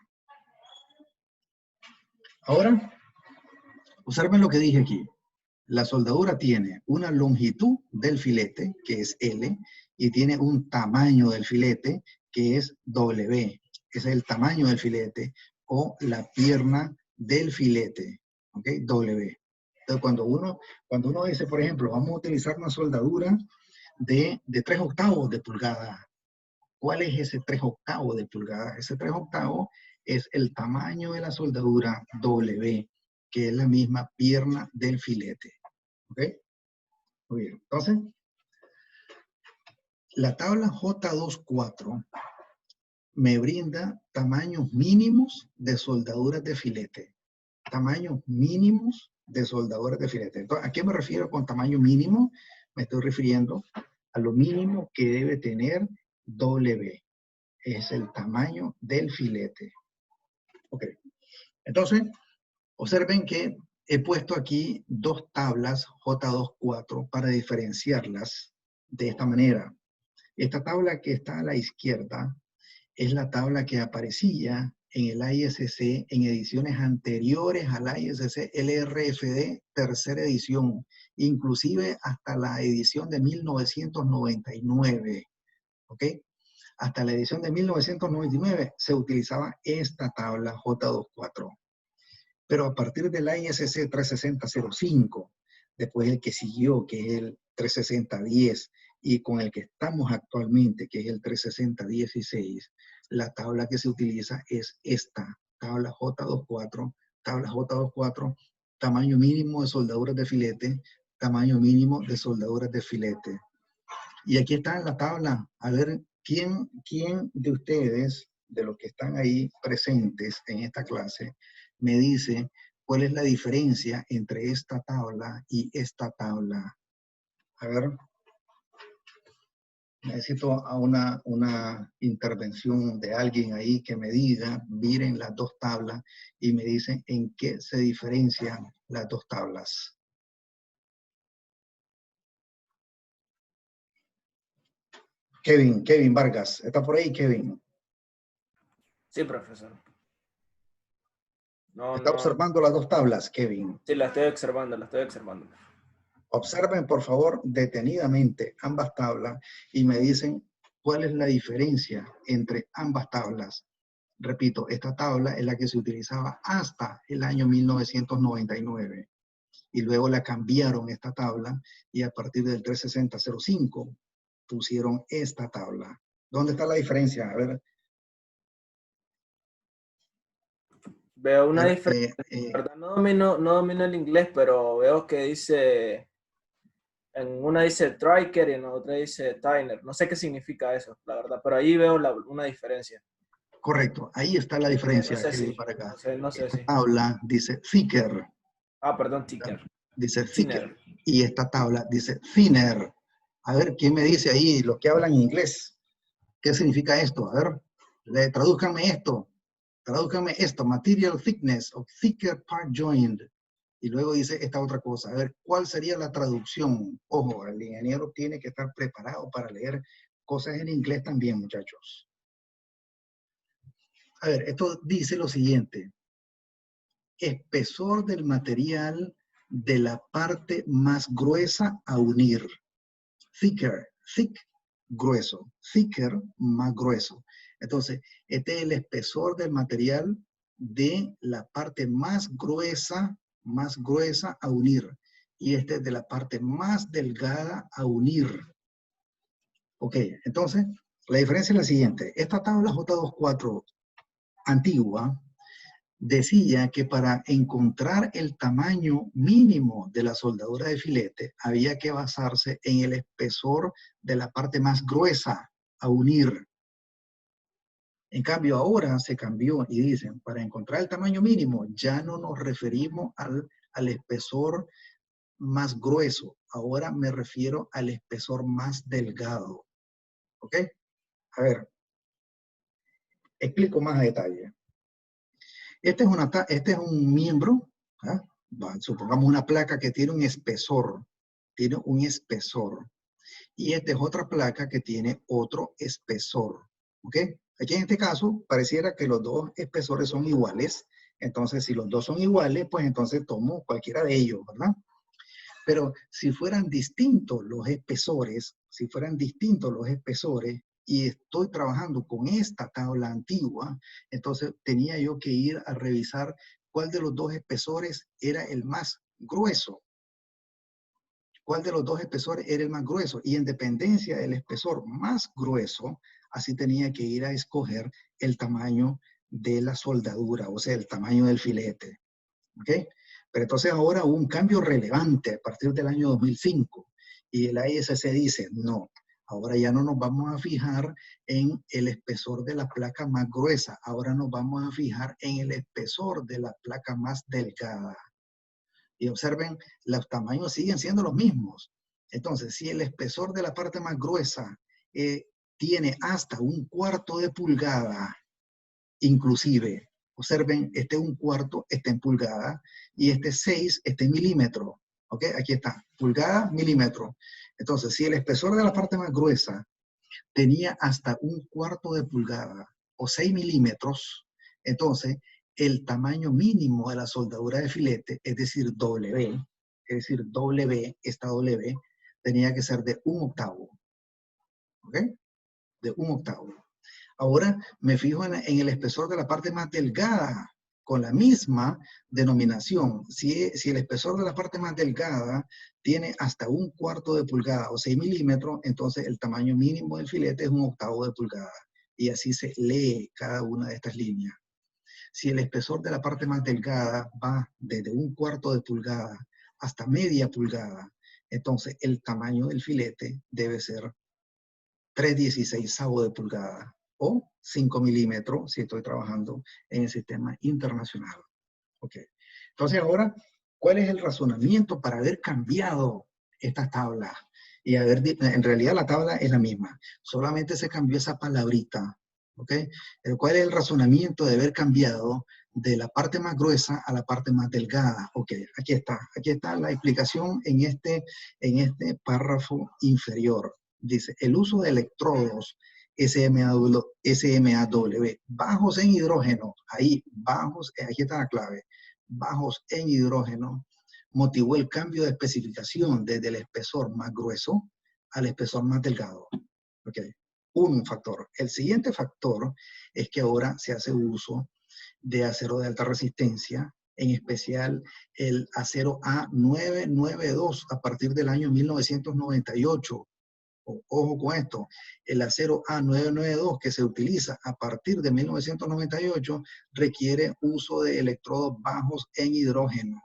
Ahora, observen lo que dije aquí. La soldadura tiene una longitud del filete, que es L, y tiene un tamaño del filete, que es W. Ese es el tamaño del filete, o la pierna del filete, ¿ok? W. Entonces, cuando uno dice, por ejemplo, vamos a utilizar una soldadura de 3/8 de pulgada. ¿Cuál es ese 3/8 de pulgada? Ese 3/8 es el tamaño de la soldadura W, que es la misma pierna del filete. ¿Ok? Muy bien. Entonces, la tabla J24 me brinda tamaños mínimos de soldaduras de filete. Tamaños mínimos de soldaduras de filete. Entonces, ¿a qué me refiero con tamaño mínimo? Me estoy refiriendo a lo mínimo que debe tener W. Es el tamaño del filete. Ok. Entonces, observen que he puesto aquí dos tablas J24 para diferenciarlas de esta manera. Esta tabla que está a la izquierda es la tabla que aparecía en el ISC en ediciones anteriores al ISC LRFD tercera edición, inclusive hasta la edición de 1999, ¿ok? Hasta la edición de 1999 se utilizaba esta tabla J24. Pero a partir del ISC 36005, después el que siguió, que es el 36010, y con el que estamos actualmente, que es el 36016, la tabla que se utiliza es esta, tabla J24, tamaño mínimo de soldaduras de filete, tamaño mínimo de soldaduras de filete. Y aquí está la tabla. A ver, ¿quién de ustedes, de los que están ahí presentes en esta clase, me dice cuál es la diferencia entre esta tabla y esta tabla? A ver, necesito a una intervención de alguien ahí que me diga, miren las dos tablas y me dicen en qué se diferencian las dos tablas. Kevin Vargas, ¿está por ahí, Kevin? Sí, profesor. No, ¿Está no. observando las dos tablas, Kevin? Sí, la estoy observando, la estoy observando. Observen, por favor, detenidamente ambas tablas y me dicen cuál es la diferencia entre ambas tablas. Repito, esta tabla es la que se utilizaba hasta el año 1999 y luego la cambiaron esta tabla y a partir del 36005 pusieron esta tabla. ¿Dónde está la diferencia? A ver. Veo una diferencia. ¿Verdad? No domino el inglés, pero veo que dice, en una dice Triker y en otra dice Tyner. No sé qué significa eso, la verdad, pero ahí veo una diferencia. Correcto, ahí está la diferencia. No sé si, para acá. no sé Esta si. tabla dice thicker. Ah, perdón, Ticker. Dice thicker. Y esta tabla dice thinner. A ver, ¿quién me dice ahí, los que hablan inglés? ¿Qué significa esto? A ver, tradúzcanme esto. Tradúzcanme esto, material thickness of thicker part joint. Y luego dice esta otra cosa. A ver, ¿cuál sería la traducción? Ojo, el ingeniero tiene que estar preparado para leer cosas en inglés también, muchachos. A ver, esto dice lo siguiente. Espesor del material de la parte más gruesa a unir. Thicker, thick, grueso. Thicker, más grueso. Entonces, este es el espesor del material de la parte más gruesa a unir. Y este es de la parte más delgada a unir. Ok, entonces, la diferencia es la siguiente. Esta tabla J24 antigua decía que para encontrar el tamaño mínimo de la soldadura de filete había que basarse en el espesor de la parte más gruesa a unir. En cambio, ahora se cambió y dicen, para encontrar el tamaño mínimo ya no nos referimos al espesor más grueso. Ahora me refiero al espesor más delgado. ¿Ok? A ver, explico más a detalle. Este es un miembro, ¿ah? Supongamos una placa que tiene un espesor, y esta es otra placa que tiene otro espesor, ¿ok? Aquí en este caso pareciera que los dos espesores son iguales, entonces si los dos son iguales, pues entonces tomo cualquiera de ellos, ¿verdad? Pero si fueran distintos los espesores, y estoy trabajando con esta tabla antigua, entonces tenía yo que ir a revisar cuál de los dos espesores era el más grueso. ¿Cuál de los dos espesores era el más grueso? Y en dependencia del espesor más grueso, así tenía que ir a escoger el tamaño de la soldadura, o sea, el tamaño del filete. ¿Ok? Pero entonces ahora hubo un cambio relevante a partir del año 2005 y el ISC dice, no, ahora ya no nos vamos a fijar en el espesor de la placa más gruesa, ahora nos vamos a fijar en el espesor de la placa más delgada. Y observen, los tamaños siguen siendo los mismos. Entonces, si el espesor de la parte más gruesa tiene hasta 1/4 de pulgada, inclusive, observen, este 1/4 está en pulgada y este 6 está en milímetro. ¿Ok? Aquí está, pulgada, milímetro. Entonces, si el espesor de la parte más gruesa tenía hasta 1/4 de pulgada o 6 milímetros, entonces el tamaño mínimo de la soldadura de filete, es decir, W, esta W, tenía que ser de 1/8. ¿Ok? De 1/8. Ahora me fijo en el espesor de la parte más delgada, con la misma denominación. Si el espesor de la parte más delgada tiene hasta 1/4 de pulgada o 6 milímetros, entonces el tamaño mínimo del filete es 1/8 de pulgada. Y así se lee cada una de estas líneas. Si el espesor de la parte más delgada va desde 1/4 de pulgada hasta media pulgada, entonces el tamaño del filete debe ser 3/16 de pulgada o 5 milímetros si estoy trabajando en el sistema internacional. Ok. Entonces ahora, ¿cuál es el razonamiento para haber cambiado esta tabla? Y en realidad la tabla es la misma, solamente se cambió esa palabrita. ¿Ok? ¿Cuál es el razonamiento de haber cambiado de la parte más gruesa a la parte más delgada? Ok, aquí está la explicación en este párrafo inferior. Dice, el uso de electrodos SMAW bajos en hidrógeno, aquí está la clave, bajos en hidrógeno, motivó el cambio de especificación desde el espesor más grueso al espesor más delgado. Ok, un factor. El siguiente factor es que ahora se hace uso de acero de alta resistencia, en especial el acero A992 a partir del año 1998. Ojo con esto, el acero A992 que se utiliza a partir de 1998 requiere uso de electrodos bajos en hidrógeno.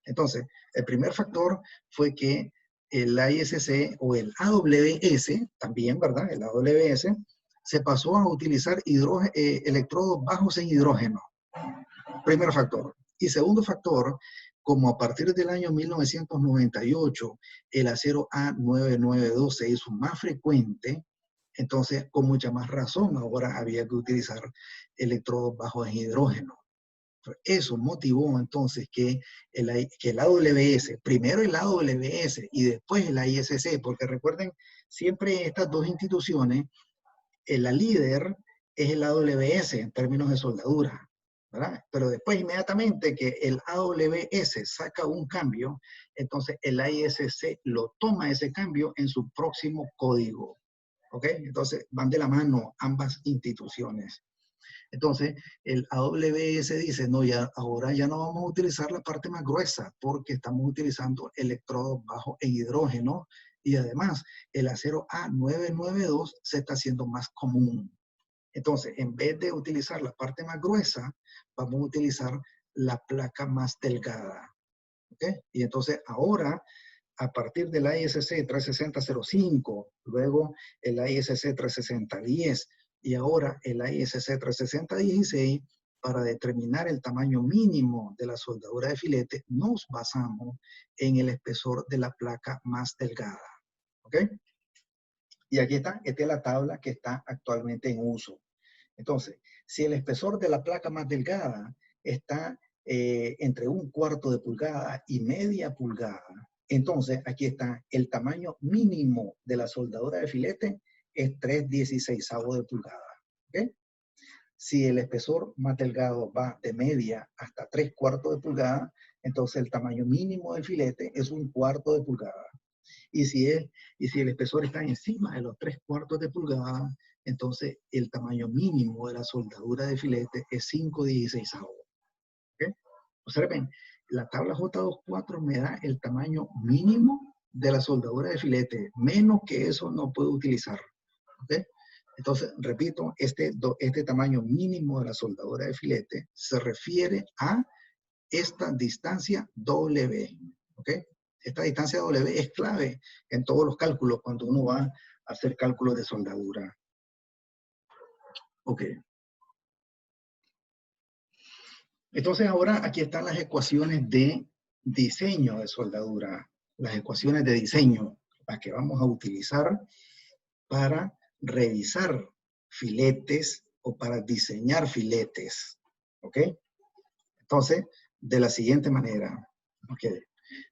Entonces, el primer factor fue que el ISC o el AWS, también, ¿verdad? El AWS, se pasó a utilizar electrodos bajos en hidrógeno. Primer factor. Y segundo factor, como a partir del año 1998 el acero A992 se hizo más frecuente, entonces con mucha más razón ahora había que utilizar electrodos bajos en hidrógeno. Eso motivó entonces que el AWS, primero el AWS y después el ISC, porque recuerden, siempre estas dos instituciones, la líder es el AWS en términos de soldadura, ¿verdad? Pero después inmediatamente que el AWS saca un cambio, entonces el ISC lo toma ese cambio en su próximo código. ¿Ok? Entonces van de la mano ambas instituciones. Entonces, el AWS dice, no, ahora ya no vamos a utilizar la parte más gruesa porque estamos utilizando electrodos bajos en hidrógeno y además el acero A992 se está haciendo más común. Entonces, en vez de utilizar la parte más gruesa, vamos a utilizar la placa más delgada. ¿Ok? Y entonces ahora, a partir del ISC 36005, luego el ISC 36010, y ahora el ISC 36016, para determinar el tamaño mínimo de la soldadura de filete, nos basamos en el espesor de la placa más delgada. ¿Ok? Y aquí está, esta es la tabla que está actualmente en uso. Entonces, si el espesor de la placa más delgada está entre 1/4 de pulgada y media pulgada, entonces aquí está el tamaño mínimo de la soldadura de filete es 3/16 de pulgada. ¿Okay? Si el espesor más delgado va de media hasta 3/4 de pulgada, entonces el tamaño mínimo del filete es 1/4 de pulgada. Y si el espesor está encima de los 3/4 de pulgada, entonces el tamaño mínimo de la soldadura de filete es 5/16. ¿Okay? Observen, la tabla J24 me da el tamaño mínimo de la soldadura de filete. Menos que eso no puedo utilizar. ¿Okay? Entonces, repito, este tamaño mínimo de la soldadura de filete se refiere a esta distancia W. ¿Ok? Esta distancia W es clave en todos los cálculos cuando uno va a hacer cálculos de soldadura. Ok. Entonces ahora aquí están las ecuaciones de diseño de soldadura. Las ecuaciones de diseño, las que vamos a utilizar para revisar filetes o para diseñar filetes. ¿Ok? Entonces, de la siguiente manera. ¿Ok?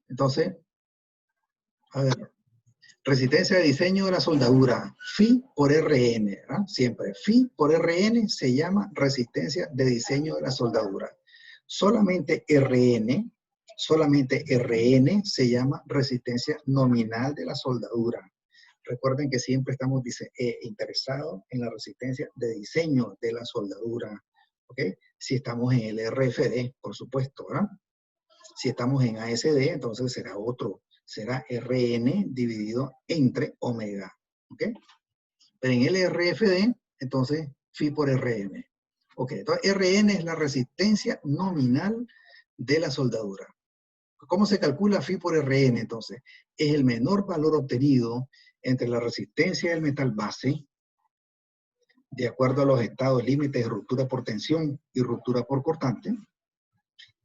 Entonces, a ver, Resistencia de diseño de la soldadura, Phi por RN, ¿verdad? Siempre, Phi por RN se llama resistencia de diseño de la soldadura. Solamente RN se llama resistencia nominal de la soldadura. Recuerden que siempre estamos interesados en la resistencia de diseño de la soldadura, ¿ok? Si estamos en el RFD, por supuesto, ¿verdad? Si estamos en ASD, entonces será otro. Será RN dividido entre omega, ¿ok? Pero en el RFD, entonces, Phi por RN. Ok, entonces RN es la resistencia nominal de la soldadura. ¿Cómo se calcula Phi por RN, entonces? Es el menor valor obtenido entre la resistencia del metal base, de acuerdo a los estados límites de ruptura por tensión y ruptura por cortante,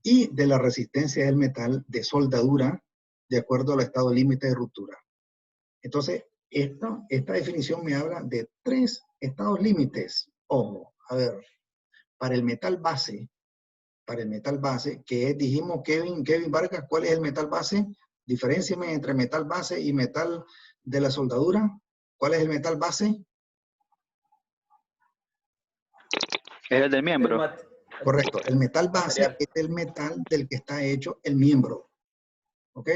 y de la resistencia del metal de soldadura, de acuerdo al estado límite de ruptura. Entonces, esta definición me habla de 3 estados límites. Ojo, a ver, para el metal base, que es, dijimos, Kevin Vargas, ¿cuál es el metal base? Diferénciame entre metal base y metal de la soldadura. ¿Cuál es el metal base? Es el del miembro. Correcto, el metal base es el metal del que está hecho el miembro. ¿Ok?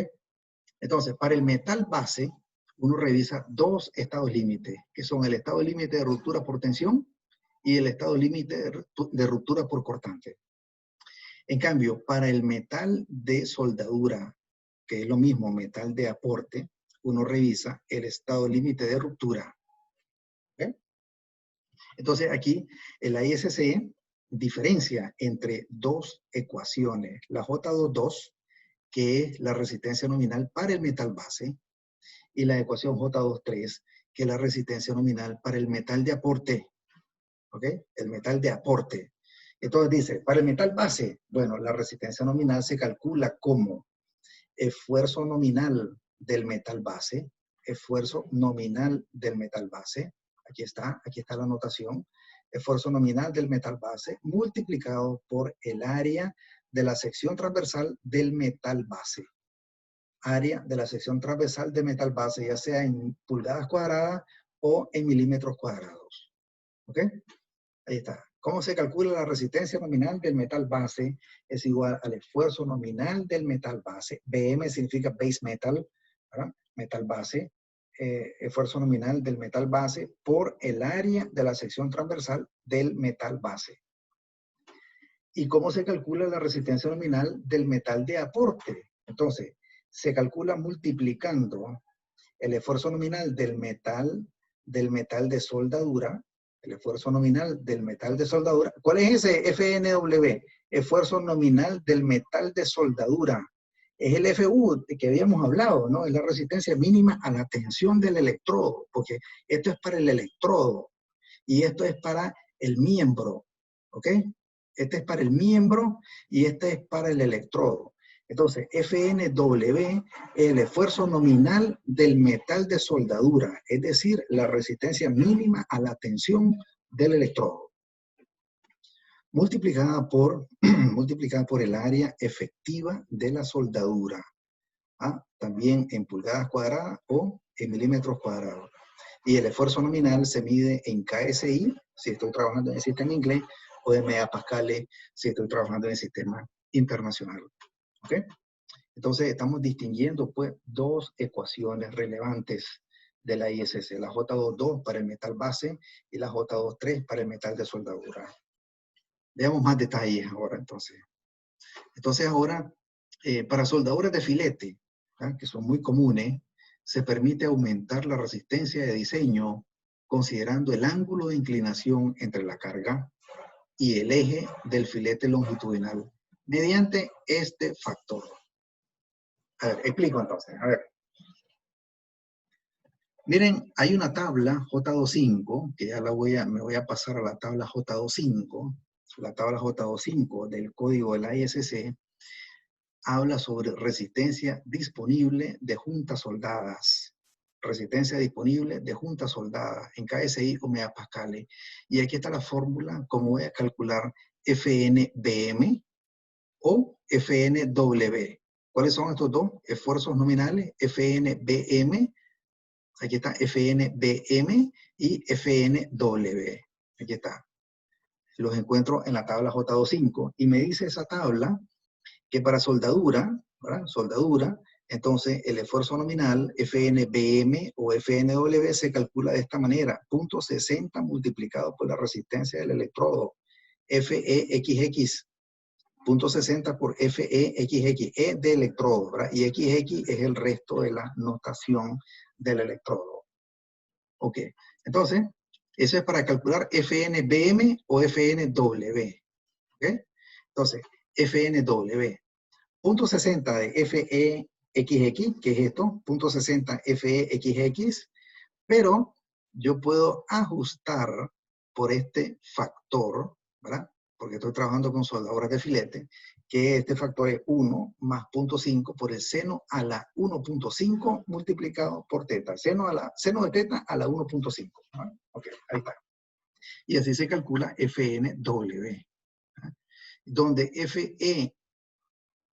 Entonces, para el metal base, uno revisa 2 estados límites, que son el estado límite de ruptura por tensión y el estado límite de ruptura por cortante. En cambio, para el metal de soldadura, que es lo mismo metal de aporte, uno revisa el estado límite de ruptura. ¿Okay? Entonces, aquí el ISC diferencia entre 2 ecuaciones. La J22, que es la resistencia nominal para el metal base, y la ecuación J23, que es la resistencia nominal para el metal de aporte. ¿Ok? El metal de aporte. Entonces dice, para el metal base, bueno, la resistencia nominal se calcula como esfuerzo nominal del metal base, esfuerzo nominal del metal base, aquí está la notación, esfuerzo nominal del metal base multiplicado por el área de la sección transversal del metal base. Área de la sección transversal de metal base, ya sea en pulgadas cuadradas o en milímetros cuadrados. ¿Ok? Ahí está. ¿Cómo se calcula la resistencia nominal del metal base? Es igual al esfuerzo nominal del metal base. BM significa base metal, ¿verdad? Metal base. Esfuerzo nominal del metal base por el área de la sección transversal del metal base. ¿Y cómo se calcula la resistencia nominal del metal de aporte? Entonces, se calcula multiplicando el esfuerzo nominal del metal de soldadura, el esfuerzo nominal del metal de soldadura. ¿Cuál es ese FNW? Esfuerzo nominal del metal de soldadura. Es el FU que habíamos hablado, ¿no? Es la resistencia mínima a la tensión del electrodo, porque esto es para el electrodo y esto es para el miembro, ¿ok? Este es para el miembro y este es para el electrodo. Entonces, FNW es el esfuerzo nominal del metal de soldadura, es decir, la resistencia mínima a la tensión del electrodo, multiplicada por el área efectiva de la soldadura, también en pulgadas cuadradas o en milímetros cuadrados. Y el esfuerzo nominal se mide en KSI, si estoy trabajando en el sistema inglés, o en megapascales, si estoy trabajando en el sistema internacional. ¿Ok? Entonces estamos distinguiendo pues 2 ecuaciones relevantes de la ISC, la J22 para el metal base y la J23 para el metal de soldadura. Veamos más detalles ahora entonces. Entonces ahora, para soldaduras de filete, que son muy comunes, se permite aumentar la resistencia de diseño considerando el ángulo de inclinación entre la carga y el eje del filete longitudinal mediante este factor. A ver, explico entonces. A ver. Miren, hay una tabla J25, que ya me voy a pasar a la tabla J25. La tabla J25 del código de la ISC habla sobre resistencia disponible de juntas soldadas. Resistencia disponible de juntas soldadas en KSI o megapascales. Y aquí está la fórmula, cómo voy a calcular FNBM o FNW. ¿Cuáles son estos dos esfuerzos nominales? FNBM Aquí está FNBM y FNW. Aquí está. Los encuentro en la tabla J25 y me dice esa tabla que para soldadura, ¿verdad? Soldadura, entonces el esfuerzo nominal FNBM o FNW se calcula de esta manera, 0.60 multiplicado por la resistencia del electrodo, FEXX, 0.60 por FEXX, E de electrodo, ¿verdad? Y XX es el resto de la notación del electrodo. Ok, entonces, eso es para calcular FNBM o FNW. ¿Ok? Entonces, FNW. 0.60 de FEXX, que es esto, 0.60 FEXX, pero yo puedo ajustar por este factor, ¿verdad? Porque estoy trabajando con soldaduras de filete, que este factor es 1 más 0.5 por el seno a la 1.5 multiplicado por teta. Seno de teta a la 1.5. ¿Vale? Ok, ahí está. Y así se calcula FNW, ¿verdad? Donde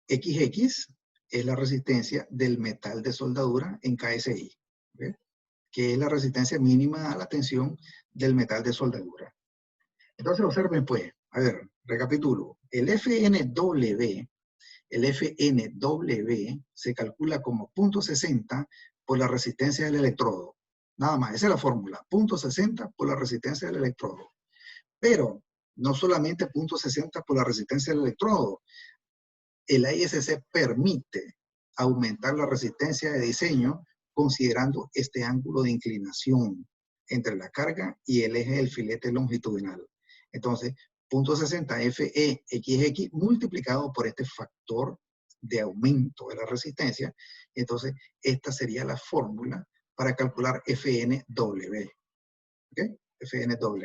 FEXX es la resistencia del metal de soldadura en KSI, ¿okay? Que es la resistencia mínima a la tensión del metal de soldadura. Entonces observen pues, a ver, recapitulo. El FNW se calcula como 0.60 por la resistencia del electrodo. Nada más, esa es la fórmula, 0.60 por la resistencia del electrodo. Pero no solamente 0.60 por la resistencia del electrodo, el ISC permite aumentar la resistencia de diseño considerando este ángulo de inclinación entre la carga y el eje del filete longitudinal. Entonces, 0.60 FEXX multiplicado por este factor de aumento de la resistencia. Entonces, esta sería la fórmula para calcular FNW. ¿Ok? FNW.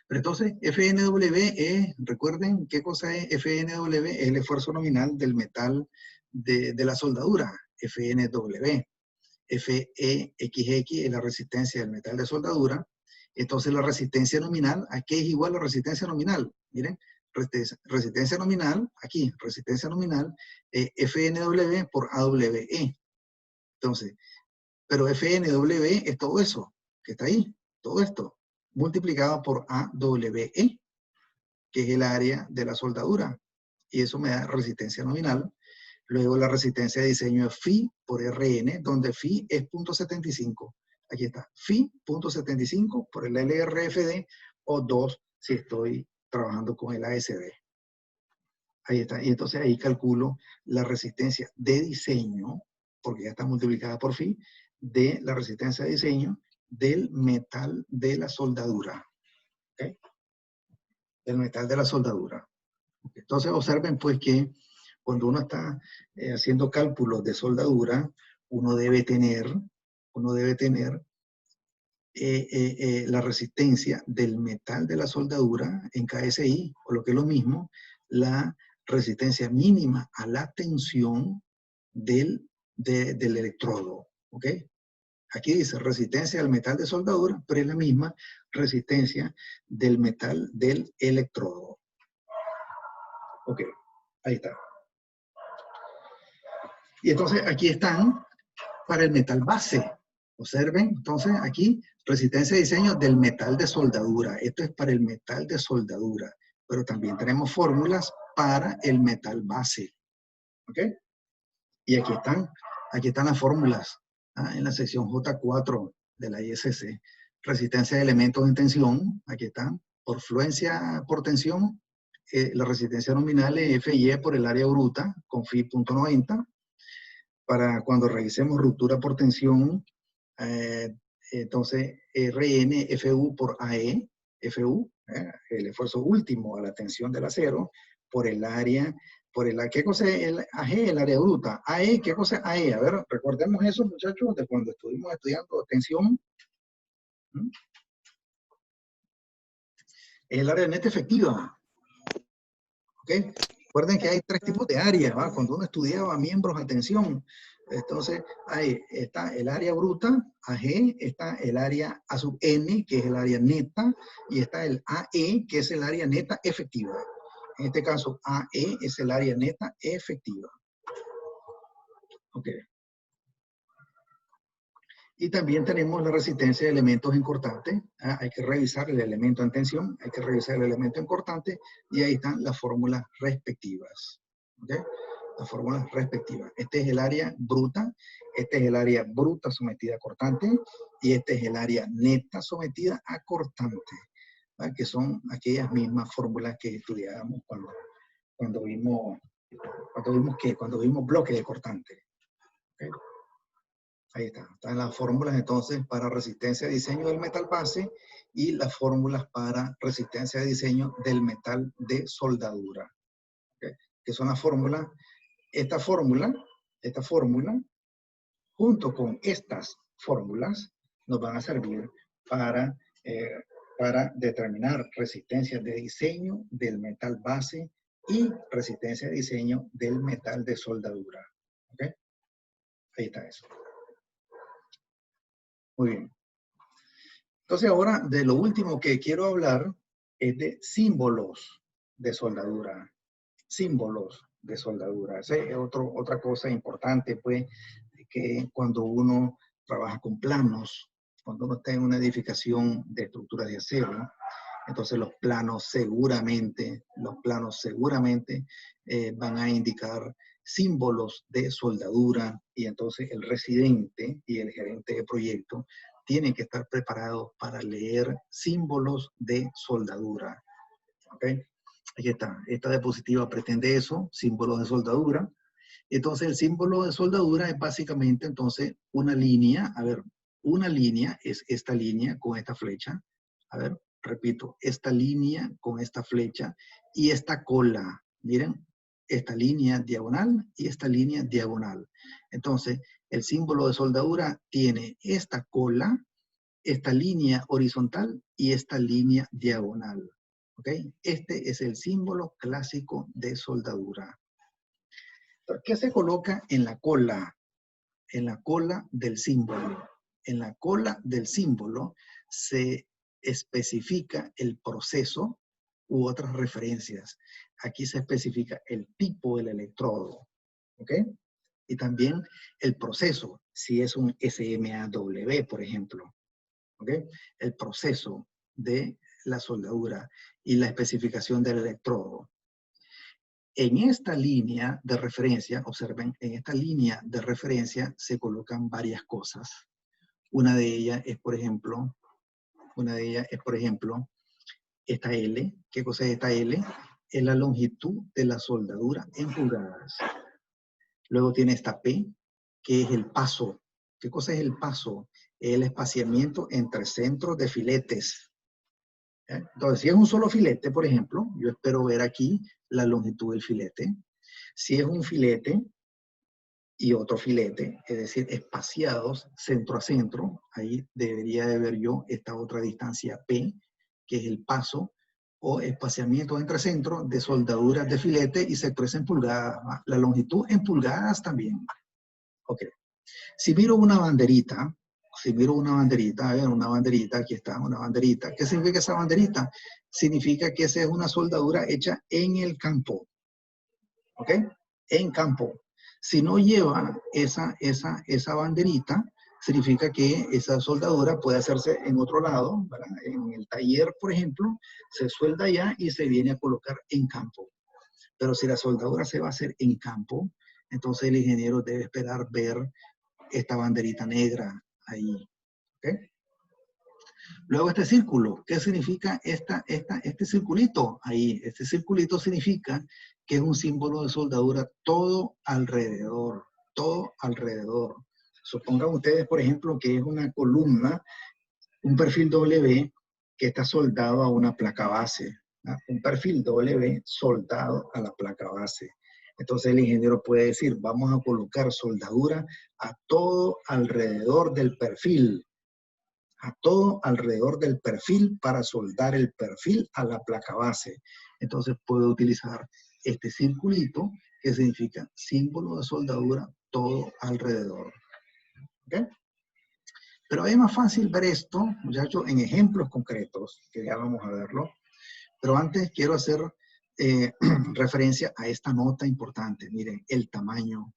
Pero entonces, FNW es, recuerden qué cosa es FNW, es el esfuerzo nominal del metal de la soldadura, FNW. FEXX es la resistencia del metal de soldadura. Entonces la resistencia nominal, ¿a qué es igual la resistencia nominal? Miren, resistencia nominal, aquí, resistencia nominal, FNW por AWE. Entonces, pero FNW es todo eso, que está ahí, todo esto, multiplicado por AWE, que es el área de la soldadura. Y eso me da resistencia nominal. Luego la resistencia de diseño es phi por RN, donde phi es 0.75. Aquí está, phi 0.75 por el LRFD o 2 si estoy trabajando con el ASD. Ahí está. Y entonces ahí calculo la resistencia de diseño, porque ya está multiplicada por phi, de la resistencia de diseño del metal de la soldadura. ¿Okay? Del metal de la soldadura. Entonces observen pues que cuando uno está haciendo cálculos de soldadura, uno debe tener la resistencia del metal de la soldadura en KSI, o lo que es lo mismo, la resistencia mínima a la tensión del electrodo. ¿Ok? Aquí dice resistencia al metal de soldadura, pero es la misma resistencia del metal del electrodo. Ok, ahí está. Y entonces aquí están para el metal base. Observen, entonces aquí, resistencia de diseño del metal de soldadura. Esto es para el metal de soldadura, pero también tenemos fórmulas para el metal base. ¿Ok? Y aquí están las fórmulas en la sección J4 de la ISC. Resistencia de elementos en tensión, aquí están. Por fluencia por tensión, la resistencia nominal es FIE por el área bruta con phi 0.90. Para cuando revisemos ruptura por tensión, entonces RN FU por AE, FU, el esfuerzo último a la tensión del acero, por el área, ¿qué cosa es el AG? El área bruta. AE, ¿qué cosa es AE? A ver, recordemos eso, muchachos, de cuando estuvimos estudiando tensión. Es el área neta efectiva. ¿Ok? Recuerden que hay tres tipos de áreas, ¿va? Cuando uno estudiaba miembros a tensión, entonces ahí está el área bruta, AG, está el área A sub N, que es el área neta, y está el AE, que es el área neta efectiva. En este caso, AE es el área neta efectiva. Ok. Y también tenemos la resistencia de elementos en cortante. Hay que revisar el elemento en tensión, hay que revisar el elemento en cortante, y ahí están las fórmulas respectivas. ¿Okay? Las fórmulas respectivas. Este es el área bruta, este es el área bruta sometida a cortante, y este es el área neta sometida a cortante, ¿verdad? Que son aquellas mismas fórmulas que estudiábamos cuando vimos bloques de cortante. ¿Okay? Ahí está. Están las fórmulas entonces para resistencia de diseño del metal base y las fórmulas para resistencia de diseño del metal de soldadura. ¿Okay? Que son las fórmulas. Esta fórmula, junto con estas fórmulas, nos van a servir para determinar resistencia de diseño del metal base y resistencia de diseño del metal de soldadura. ¿Okay? Ahí está eso. Muy bien. Entonces ahora de lo último que quiero hablar es de símbolos de soldadura. Símbolos de soldadura. Esa es otra cosa importante, pues, que cuando uno trabaja con planos, cuando uno está en una edificación de estructuras de acero, entonces los planos seguramente van a indicar símbolos de soldadura, y entonces el residente y el gerente de proyecto tienen que estar preparados para leer símbolos de soldadura. ¿Ok? Aquí está. Esta diapositiva pretende eso, símbolos de soldadura. Entonces el símbolo de soldadura es básicamente entonces una línea. A ver, una línea es esta línea con esta flecha. A ver, repito, esta línea con esta flecha y esta cola. Miren, esta línea diagonal y esta línea diagonal. Entonces, el símbolo de soldadura tiene esta cola, esta línea horizontal y esta línea diagonal. ¿Ok? Este es el símbolo clásico de soldadura. ¿Qué se coloca en la cola? En la cola del símbolo. En la cola del símbolo se especifica el proceso u otras referencias. Aquí se especifica el tipo del electrodo. ¿Ok? Y también el proceso, si es un SMAW, por ejemplo. ¿Ok? El proceso de la soldadura y la especificación del electrodo. En esta línea de referencia, observen, en esta línea de referencia se colocan varias cosas. Una de ellas es, por ejemplo, esta L. ¿Qué cosa es esta L? Es la longitud de la soldadura en pulgadas. Luego tiene esta P, que es el paso. ¿Qué cosa es el paso? El espaciamiento entre centros de filetes. Entonces, si es un solo filete, por ejemplo, yo espero ver aquí la longitud del filete. Si es un filete y otro filete, es decir, espaciados centro a centro, ahí debería de ver yo esta otra distancia P, que es el paso o espaciamiento entre centros de soldaduras de filete, y se expresa en pulgadas. La longitud en pulgadas también. Ok. Si miro una banderita, a ver, una banderita, aquí está, una banderita. ¿Qué significa esa banderita? Significa que esa es una soldadura hecha en el campo. ¿Ok? En campo. Si no lleva esa banderita, significa que esa soldadura puede hacerse en otro lado, ¿verdad? En el taller, por ejemplo, se suelda allá y se viene a colocar en campo. Pero si la soldadura se va a hacer en campo, entonces el ingeniero debe esperar ver esta banderita negra ahí. ¿Okay? Luego este círculo, ¿qué significa este circulito ahí? Este circulito significa que es un símbolo de soldadura todo alrededor, todo alrededor. Supongan ustedes, por ejemplo, que es una columna, un perfil W que está soldado a una placa base. ¿No? Un perfil W soldado a la placa base. Entonces el ingeniero puede decir, vamos a colocar soldadura a todo alrededor del perfil. A todo alrededor del perfil para soldar el perfil a la placa base. Entonces puede utilizar este circulito que significa símbolo de soldadura todo alrededor. ¿Okay? Pero es más fácil ver esto, muchachos, en ejemplos concretos, que ya vamos a verlo. Pero antes quiero hacer referencia a esta nota importante. Miren, el tamaño.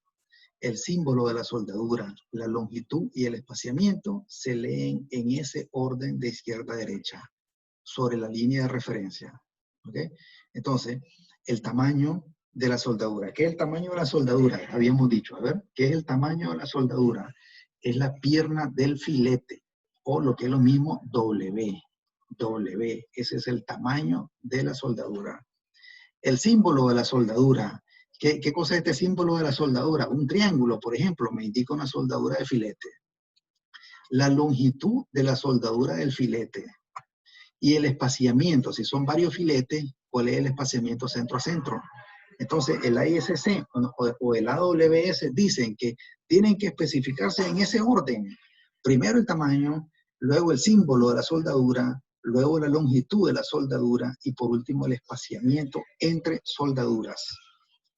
el símbolo de la soldadura, la longitud y el espaciamiento se leen en ese orden de izquierda a derecha, sobre la línea de referencia. ¿Ok? Entonces, el tamaño de la soldadura. ¿Qué es el tamaño de la soldadura? Habíamos dicho, a ver, ¿qué es el tamaño de la soldadura? Es la pierna del filete, o lo que es lo mismo, W. W, ese es el tamaño de la soldadura. El símbolo de la soldadura. ¿Qué cosa es este símbolo de la soldadura? Un triángulo, por ejemplo, me indica una soldadura de filete. La longitud de la soldadura del filete y el espaciamiento, si son varios filetes, ¿cuál es el espaciamiento centro a centro? Entonces, el AISC o el AWS dicen que tienen que especificarse en ese orden. Primero el tamaño, luego el símbolo de la soldadura, luego la longitud de la soldadura y por último el espaciamiento entre soldaduras.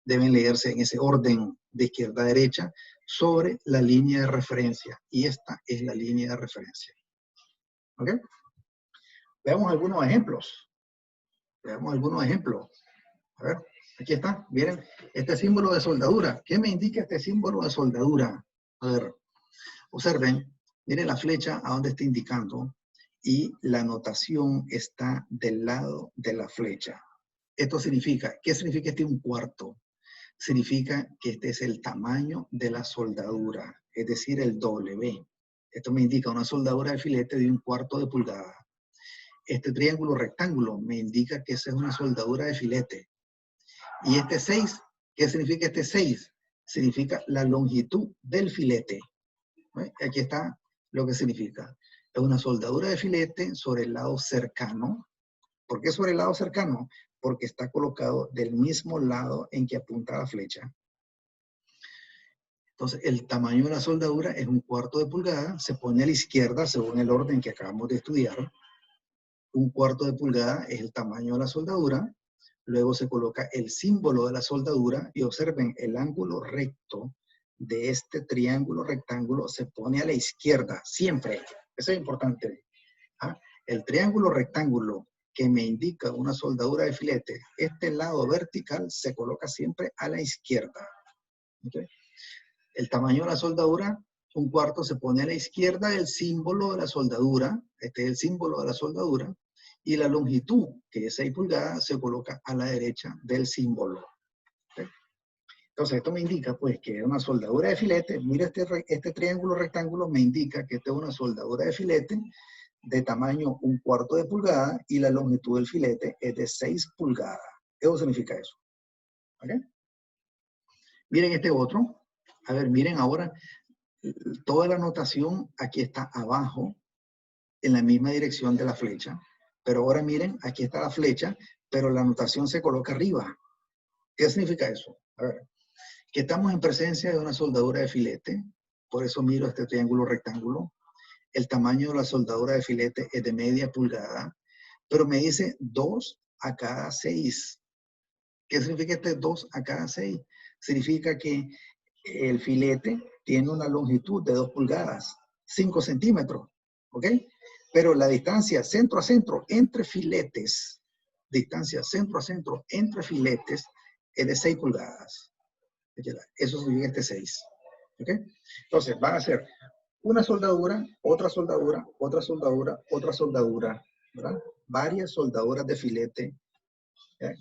Deben leerse en ese orden de izquierda a derecha sobre la línea de referencia. Y esta es la línea de referencia. ¿Ok? Veamos algunos ejemplos. Veamos algunos ejemplos. A ver, aquí está. Miren, este símbolo de soldadura. ¿Qué me indica este símbolo de soldadura? A ver, observen. Miren la flecha a donde está indicando. Y la anotación está del lado de la flecha. Esto significa, ¿qué significa este 1/4? Significa que este es el tamaño de la soldadura, es decir, el W. Esto me indica una soldadura de filete de 1/4 de pulgada. Este triángulo rectángulo me indica que esa es una soldadura de filete. Y este 6, ¿qué significa este 6? Significa la longitud del filete. Aquí está lo que significa. Es una soldadura de filete sobre el lado cercano. ¿Por qué sobre el lado cercano? Porque está colocado del mismo lado en que apunta la flecha. Entonces, el tamaño de la soldadura es 1/4 de pulgada. Se pone a la izquierda según el orden que acabamos de estudiar. 1/4 de pulgada es el tamaño de la soldadura. Luego se coloca el símbolo de la soldadura y observen el ángulo recto de este triángulo rectángulo se pone a la izquierda, siempre. Eso es importante. ¿Ah? El triángulo rectángulo que me indica una soldadura de filete, este lado vertical se coloca siempre a la izquierda. ¿Okay? El tamaño de la soldadura, 1/4 se pone a la izquierda del símbolo de la soldadura, este es el símbolo de la soldadura, y la longitud, que es 6 pulgadas, se coloca a la derecha del símbolo. ¿Okay? Entonces, esto me indica, pues, que es una soldadura de filete. Mira, este triángulo rectángulo me indica que esta es una soldadura de filete de tamaño 1/4 de pulgada y la longitud del filete es de 6 pulgadas. Eso significa eso. ¿Okay? Miren este otro. A ver, miren ahora, toda la anotación aquí está abajo, en la misma dirección de la flecha. Pero ahora miren, aquí está la flecha, pero la anotación se coloca arriba. ¿Qué significa eso? A ver, que estamos en presencia de una soldadura de filete. Por eso miro este triángulo rectángulo. El tamaño de la soldadura de filete es de media pulgada, pero me dice 2 a cada 6. ¿Qué significa este 2 a cada 6? Significa que el filete tiene una longitud de 2 pulgadas, 5 centímetros, ¿ok? Pero la distancia centro a centro entre filetes, distancia centro a centro entre filetes es de 6 pulgadas. Eso significa este 6, ¿ok? Entonces van a ser una soldadura, otra soldadura, otra soldadura, otra soldadura, ¿verdad? Varias soldaduras de filete,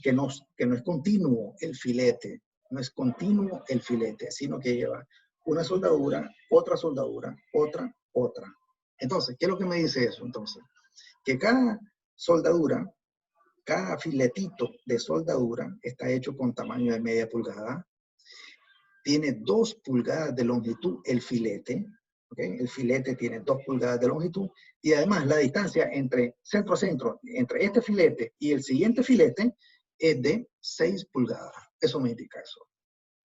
que no es continuo el filete, no es continuo el filete, sino que lleva una soldadura, otra, otra. Entonces, ¿qué es lo que me dice eso? Entonces, que cada soldadura, cada filetito de soldadura está hecho con tamaño de media pulgada, tiene 2 pulgadas de longitud el filete, ¿okay? El filete tiene 2 pulgadas de longitud y además la distancia entre centro a centro, entre este filete y el siguiente filete es de 6 pulgadas. Eso me indica eso.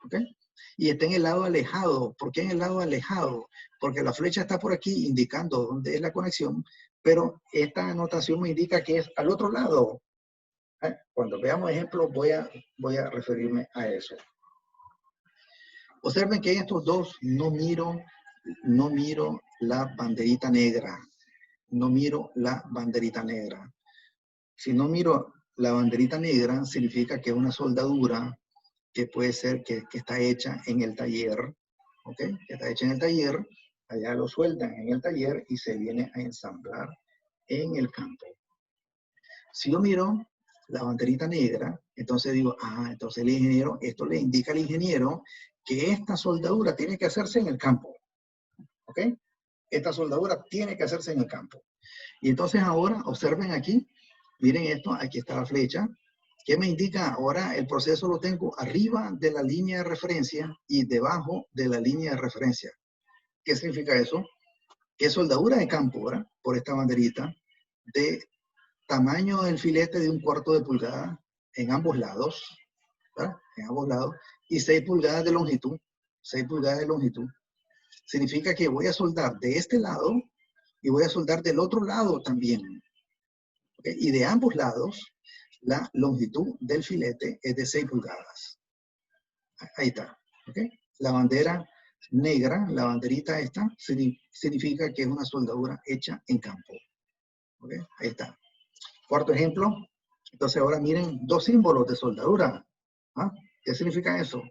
¿Okay? Y está en el lado alejado. ¿Por qué en el lado alejado? Porque la flecha está por aquí indicando dónde es la conexión, pero esta anotación me indica que es al otro lado. Cuando veamos ejemplos voy a referirme a eso. Observen que en estos dos no miro la banderita negra. No miro la banderita negra. Si no miro la banderita negra, significa que es una soldadura que puede ser que está hecha en el taller, ¿ok? Que está hecha en el taller, allá lo sueltan en el taller y se viene a ensamblar en el campo. Si yo miro la banderita negra, entonces digo, entonces el ingeniero, esto le indica al ingeniero que esta soldadura tiene que hacerse en el campo, ¿ok? Esta soldadura tiene que hacerse en el campo. Y entonces ahora, observen aquí, miren esto, aquí está la flecha, que me indica ahora el proceso lo tengo arriba de la línea de referencia y debajo de la línea de referencia. ¿Qué significa eso? Que soldadura de campo, ¿verdad? Por esta banderita, de tamaño del filete de 1/4 de pulgada en ambos lados, ¿verdad? En ambos lados, y 6 pulgadas de longitud, 6 pulgadas de longitud. Significa que voy a soldar de este lado y voy a soldar del otro lado también. ¿Okay? Y de ambos lados, la longitud del filete es de 6 pulgadas. Ahí está. ¿Okay? La bandera negra, la banderita esta, significa que es una soldadura hecha en campo. ¿Okay? Ahí está. Cuarto ejemplo. Entonces ahora miren 2 símbolos de soldadura. ¿Ah? ¿Qué significa eso?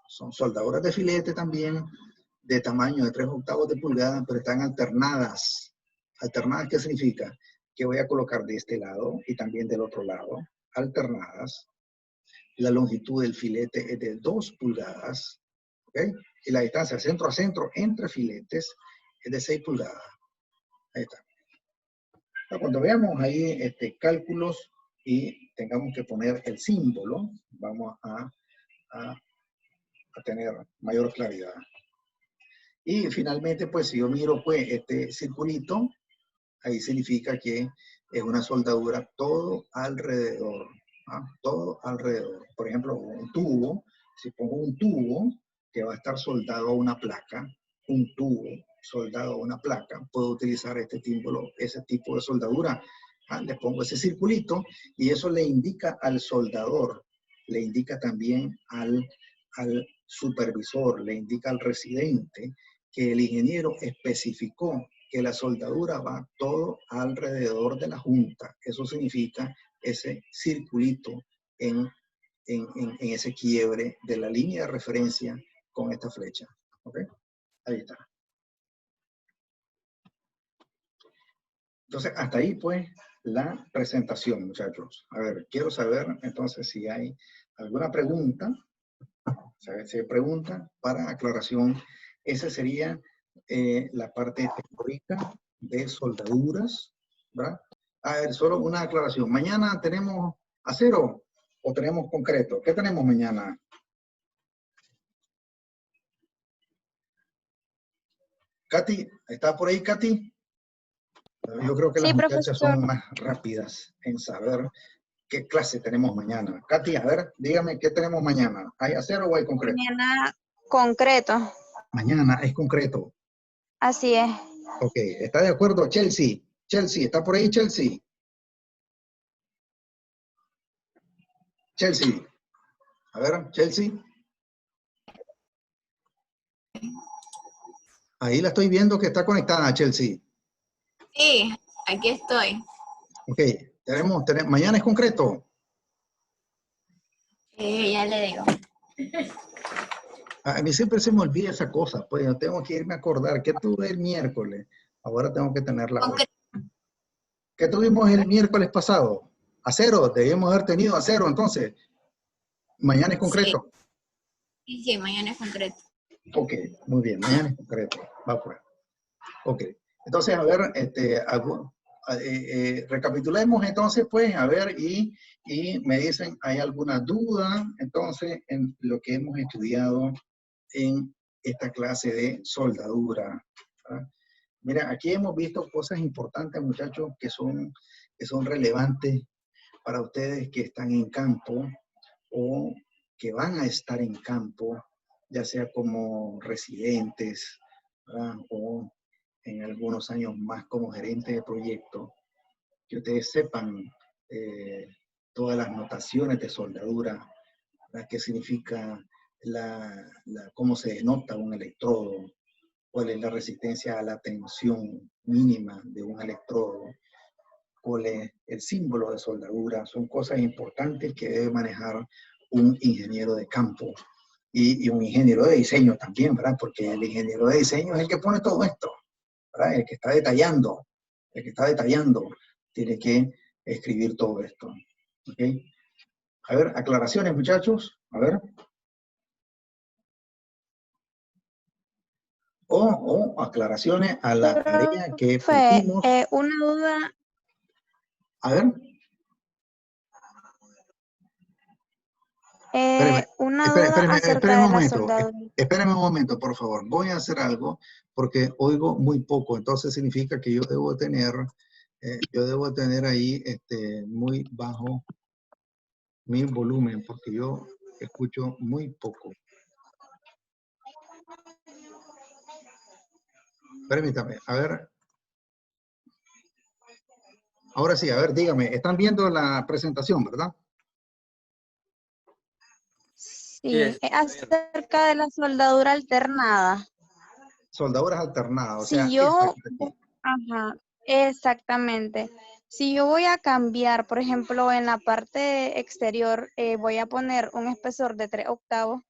Son soldaduras de filete también, de tamaño de 3/8 de pulgada, pero están alternadas. ¿Alternadas qué significa? Que voy a colocar de este lado y también del otro lado, alternadas. La longitud del filete es de 2 pulgadas, ¿ok? Y la distancia centro a centro entre filetes es de 6 pulgadas. Ahí está. Cuando veamos ahí cálculos y tengamos que poner el símbolo, vamos a tener mayor claridad. Y finalmente, pues si yo miro pues este circulito, ahí significa que es una soldadura todo alrededor. Todo alrededor. Por ejemplo, un tubo, si pongo un tubo que va a estar soldado a una placa, un tubo soldado a una placa, puedo utilizar ese tipo de soldadura. Le pongo ese circulito y eso le indica al soldador, le indica también al supervisor, le indica al residente que el ingeniero especificó que la soldadura va todo alrededor de la junta. Eso significa ese circulito en ese quiebre de la línea de referencia con esta flecha. ¿Ok? Ahí está. Entonces, hasta ahí pues la presentación, muchachos. A ver, quiero saber entonces si hay alguna pregunta. Si hay pregunta para aclaración, esa sería la parte teórica de soldaduras, ¿verdad? A ver, solo una aclaración. ¿Mañana tenemos acero o tenemos concreto? ¿Qué tenemos mañana? Katy, ¿está por ahí, Katy? Yo creo que Sí, las muchachas profesor. son más rápidas en saber qué clase tenemos mañana. Katy, a ver, dígame, ¿qué tenemos mañana? ¿Hay acero o hay concreto? Mañana concreto. Mañana es concreto. Así es. Ok, ¿está de acuerdo Chelsea? Chelsea, ¿está por ahí Chelsea? Chelsea. A ver, Chelsea. Ahí la estoy viendo que está conectada, Chelsea. Sí, aquí estoy. Ok, mañana es concreto. Ya le digo. A mí siempre se me olvida esa cosa, pues yo tengo que irme a acordar. ¿Qué tuve el miércoles? Ahora tengo que tenerla hoy. ¿Qué tuvimos el miércoles pasado? Acero, debíamos haber tenido acero, entonces. Mañana es concreto. Sí, mañana es concreto. Ok, muy bien, mañana es concreto. Va pues. Ok, entonces, a ver, recapitulemos entonces, pues, a ver, y me dicen, ¿hay alguna duda entonces en lo que hemos estudiado en esta clase de soldadura? ¿Verdad? Mira, aquí hemos visto cosas importantes, muchachos, que son relevantes para ustedes que están en campo o que van a estar en campo, ya sea como residentes, ¿verdad? O en algunos años más como gerente de proyecto, que ustedes sepan todas las notaciones de soldadura, qué significa cómo se denota un electrodo, cuál es la resistencia a la tensión mínima de un electrodo, cuál es el símbolo de soldadura. Son cosas importantes que debe manejar un ingeniero de campo. y un ingeniero de diseño también, ¿verdad? Porque el ingeniero de diseño es el que pone todo esto, ¿verdad? El que está detallando, tiene que escribir todo esto, ¿ok? A ver, aclaraciones, muchachos, a ver. O aclaraciones a la tarea que pusimos. Una duda. A ver. Una duda acerca de la soldadura. Espérame un momento, por favor. Voy a hacer algo porque oigo muy poco. Entonces significa que yo debo tener ahí muy bajo mi volumen porque yo escucho muy poco. Permítame, a ver. Ahora sí, a ver, dígame. Están viendo la presentación, ¿verdad? Sí, acerca de la soldadura alternada. Soldaduras alternadas, o Si sea, yo, aquí. ajá, exactamente. Si yo voy a cambiar, por ejemplo, en la parte exterior, voy a poner un espesor de 3 octavos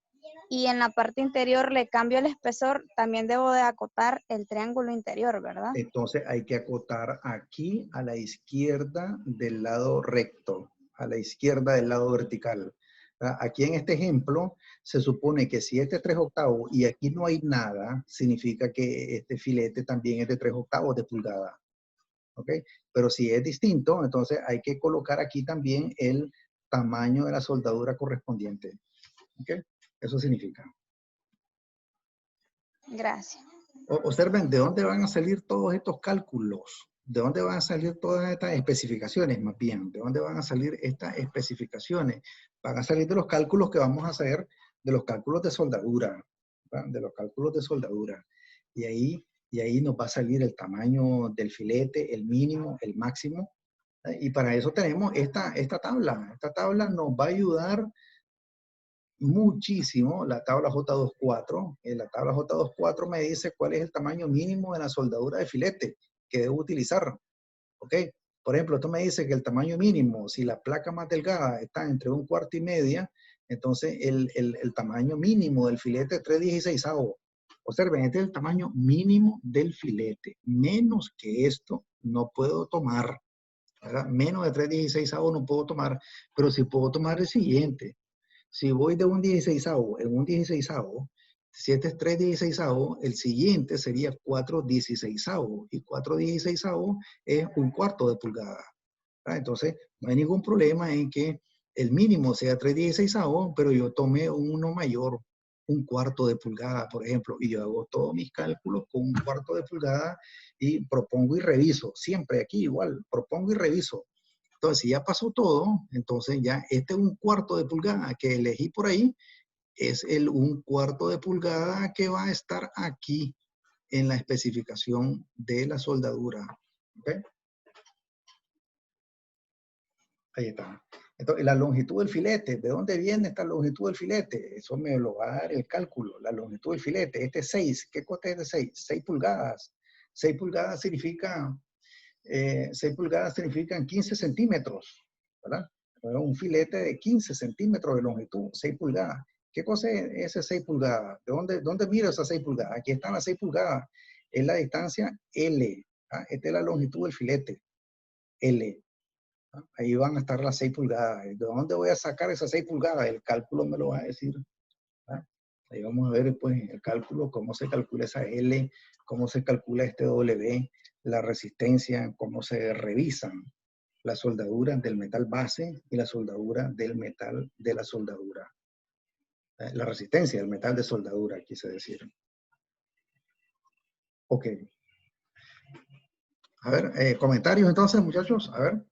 y en la parte interior le cambio el espesor, también debo de acotar el triángulo interior, ¿verdad? Entonces hay que acotar aquí a la izquierda del lado recto, a la izquierda del lado vertical. Aquí en este ejemplo se supone que si este es 3 octavos y aquí no hay nada, significa que este filete también es de 3 octavos de pulgada. ¿Ok? Pero si es distinto, entonces hay que colocar aquí también el tamaño de la soldadura correspondiente. ¿Ok? Eso significa. Gracias. Observen de dónde van a salir todos estos cálculos, de dónde van a salir todas estas especificaciones, más bien, de dónde van a salir estas especificaciones. Van a salir de los cálculos que vamos a hacer, de los cálculos de soldadura, ¿verdad? De los cálculos de soldadura. Y ahí nos va a salir el tamaño del filete, el mínimo, el máximo. Y para eso tenemos esta tabla. Esta tabla nos va a ayudar muchísimo, la tabla J24. La tabla J24 me dice cuál es el tamaño mínimo de la soldadura de filete que debo utilizar. ¿Ok? Por ejemplo, esto me dice que el tamaño mínimo, si la placa más delgada está entre 1/4 y media, entonces el tamaño mínimo del filete es 3/16. Observen, este es el tamaño mínimo del filete. Menos que esto no puedo tomar, ¿verdad? Menos de 3/16 no puedo tomar, pero sí puedo tomar el siguiente. Si voy de un 16avo en un 16avo, si este es 3/16, el siguiente sería 4/16. Y 4/16 es 1/4 de pulgada. ¿Verdad? Entonces, no hay ningún problema en que el mínimo sea 3/16, pero yo tome uno mayor, 1/4 de pulgada, por ejemplo, y yo hago todos mis cálculos con 1/4 de pulgada y propongo y reviso. Siempre aquí igual, propongo y reviso. Entonces, si ya pasó todo, entonces ya este 1/4 de pulgada que elegí por ahí es el 1/4 de pulgada que va a estar aquí en la especificación de la soldadura. ¿Ok? Ahí está. Entonces, la longitud del filete, ¿de dónde viene esta longitud del filete? Eso me lo va a dar el cálculo, la longitud del filete. Este es 6. ¿Qué cosa es de 6? 6 pulgadas. 6 pulgadas significa 6 pulgadas significan 15 centímetros, ¿verdad? Un filete de 15 centímetros de longitud, 6 pulgadas. ¿Qué cosa es ese 6 pulgadas? ¿De dónde miro esas 6 pulgadas? Aquí están las 6 pulgadas. Es la distancia L. ¿Ah? Esta es la longitud del filete, L. ¿Ah? Ahí van a estar las 6 pulgadas. ¿De dónde voy a sacar esas 6 pulgadas? El cálculo me lo va a decir. ¿Ah? Ahí vamos a ver pues el cálculo, cómo se calcula esa L, cómo se calcula este W, la resistencia, cómo se revisan la soldadura del metal base y la soldadura del metal de la soldadura. La resistencia del metal de soldadura, quise decir. Ok. A ver, comentarios entonces, muchachos. A ver.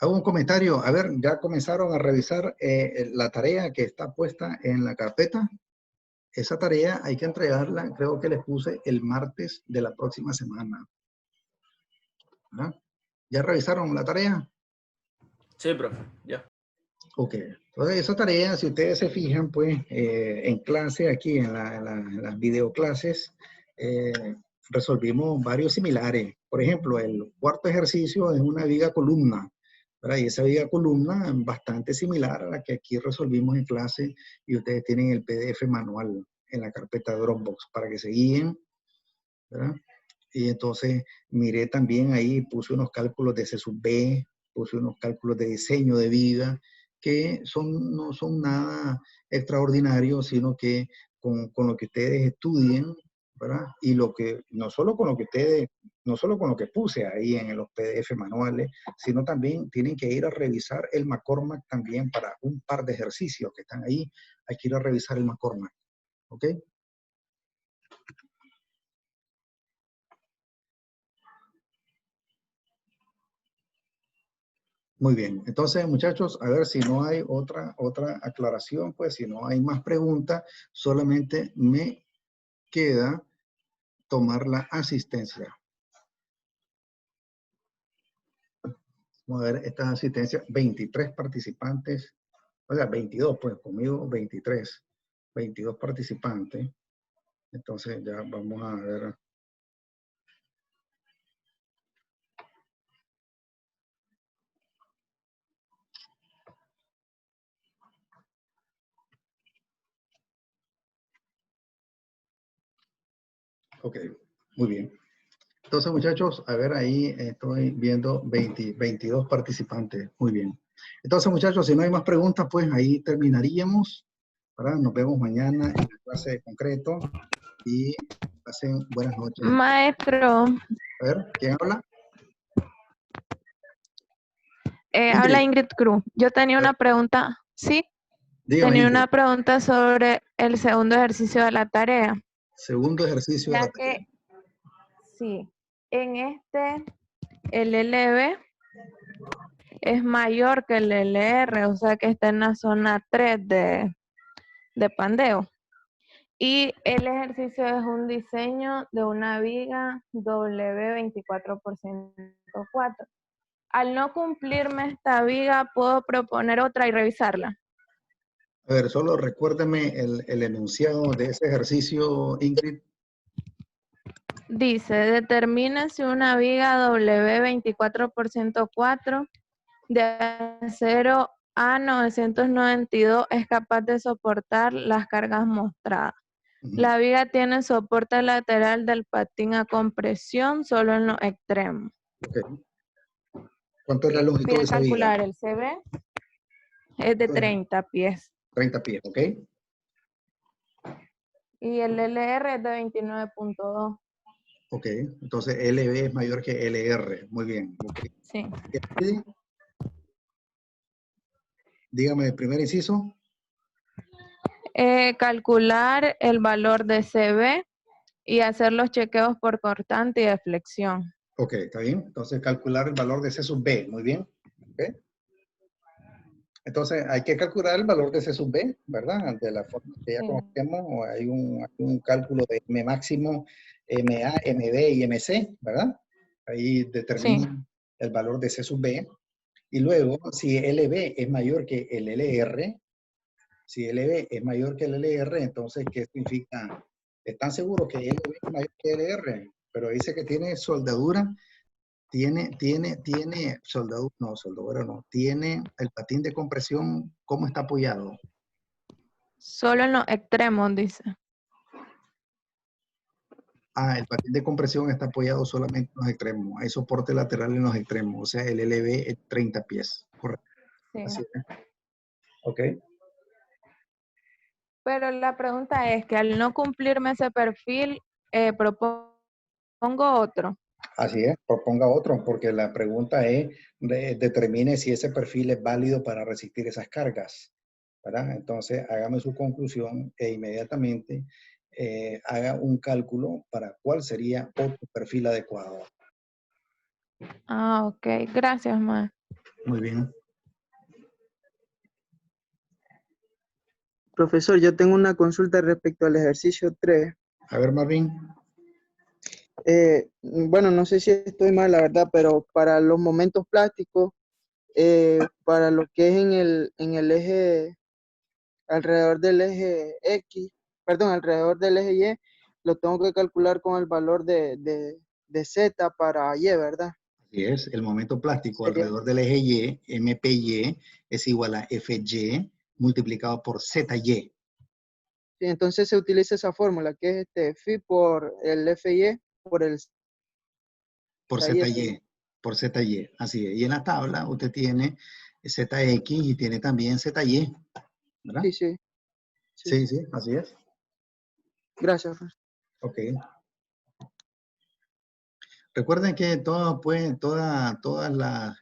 Hago un comentario. A ver, ya comenzaron a revisar la tarea que está puesta en la carpeta. Esa tarea hay que entregarla, creo que les puse el martes de la próxima semana. ¿Ah? ¿Ya revisaron la tarea? Sí, profe, ya. Ok. Entonces, esa tarea, si ustedes se fijan, pues, en clase, aquí en las videoclases, resolvimos varios similares. Por ejemplo, el cuarto ejercicio es una viga columna. ¿verdad? Y esa viga columna bastante similar a la que aquí resolvimos en clase y ustedes tienen el PDF manual en la carpeta Dropbox para que se guíen, ¿verdad? Y entonces miré también ahí, puse unos cálculos de C sub B, puse unos cálculos de diseño de viga, que no son nada extraordinarios, sino que con lo que ustedes estudien, ¿verdad? Y no solo con lo que puse ahí en los PDF manuales, sino también tienen que ir a revisar el McCormack también para un par de ejercicios que están ahí. Hay que ir a revisar el McCormack, ¿ok? Muy bien, entonces muchachos, a ver si no hay otra aclaración, pues si no hay más preguntas, solamente me queda tomar la asistencia. Vamos a ver esta asistencia, 23 participantes, o sea, 22, pues conmigo 23, 22 participantes. Entonces ya vamos a ver. Ok, muy bien. Entonces, muchachos, a ver, ahí estoy viendo 22 participantes. Muy bien. Entonces, muchachos, si no hay más preguntas, pues ahí terminaríamos. ¿Verdad? Nos vemos mañana en la clase de concreto y pasen buenas noches. Maestro. A ver, ¿quién habla? Habla Ingrid Cruz. Yo tenía una pregunta, ¿sí? Dígame, Tenía Ingrid. una pregunta sobre el segundo ejercicio de la tarea. Segundo ejercicio de la tarea. Sí, en este, el LB es mayor que el LR, o sea que está en la zona 3 de pandeo. Y el ejercicio es un diseño de una viga W24x104. Al no cumplirme esta viga, ¿puedo proponer otra y revisarla? A ver, solo recuérdeme el enunciado de ese ejercicio, Ingrid. Dice, determina si una viga W24x104 de acero A992 es capaz de soportar las cargas mostradas. La viga tiene soporte lateral del patín a compresión solo en los extremos. Okay. ¿Cuánto es la longitud Pide de esa viga? calcular el CB. Es de 30 pies. 30 pies, ¿ok? Y el LR es de 29.2. Ok, entonces LB es mayor que LR. Muy bien. Okay. Sí. ¿Qué pide? Dígame el primer inciso. Calcular el valor de CB y hacer los chequeos por cortante y de flexión. Ok, está bien. Entonces calcular el valor de C sub B. Muy bien. Okay. Entonces hay que calcular el valor de C sub B, ¿verdad? De la forma que ya conocemos. Hay un cálculo de M máximo, MA, MB y MC, ¿verdad? Ahí determina el valor de C sub B. Y luego, si LB es mayor que el LR, si LB es mayor que el LR, entonces, ¿qué significa? ¿Están seguros que LB es mayor que LR? Pero dice que tiene soldadura, tiene soldadura no, tiene el patín de compresión, ¿cómo está apoyado? Solo en los extremos, dice. Ah, el patín de compresión está apoyado solamente en los extremos. Hay soporte lateral en los extremos. O sea, el LB es 30 pies. Correcto. Sí. Así es. Ok. Pero la pregunta es que al no cumplirme ese perfil, propongo otro. Así es, proponga otro, porque la pregunta es, determine si ese perfil es válido para resistir esas cargas, ¿verdad? Entonces, hágame su conclusión e inmediatamente haga un cálculo para cuál sería otro perfil adecuado. Ah, ok. Gracias, ma. Muy bien. Profesor, yo tengo una consulta respecto al ejercicio 3. A ver, Marvin. Bueno, no sé si estoy mal, la verdad, pero para los momentos plásticos, para lo que es en el eje, alrededor del eje X, perdón, alrededor del eje Y, lo tengo que calcular con el valor de Z para Y, ¿verdad? Así es, el momento plástico Sería- alrededor del eje Y, MPY, es igual a FY multiplicado por ZY. Sí, entonces se utiliza esa fórmula, que es phi por el FY por el Por ZY, por ZY, así es. Y en la tabla usted tiene ZX y tiene también ZY, ¿verdad? Sí, sí. Sí, sí, así es. Gracias, profe. Ok. Recuerden que todas las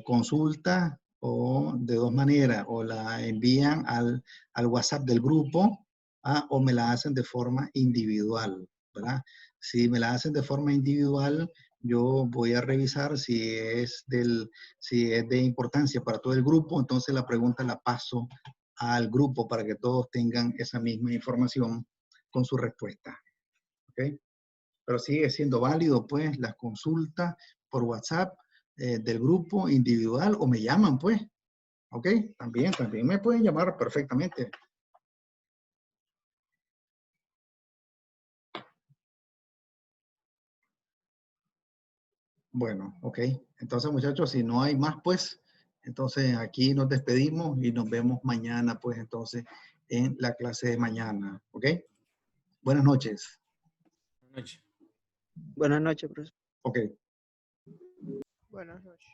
consultas o de dos maneras, o la envían al WhatsApp del grupo, o me la hacen de forma individual, ¿verdad? Si me la hacen de forma individual, yo voy a revisar si es de importancia para todo el grupo, entonces la pregunta la paso al grupo para que todos tengan esa misma información con su respuesta. ¿Ok? Pero sigue siendo válido, pues, las consultas por WhatsApp del grupo individual o me llaman, pues. ¿Ok? También me pueden llamar perfectamente. Bueno, ok. Entonces, muchachos, si no hay más, pues, entonces aquí nos despedimos y nos vemos mañana, pues, entonces, en la clase de mañana. ¿Ok? Buenas noches. Buenas noches. Buenas noches, profesor. Ok. Buenas noches.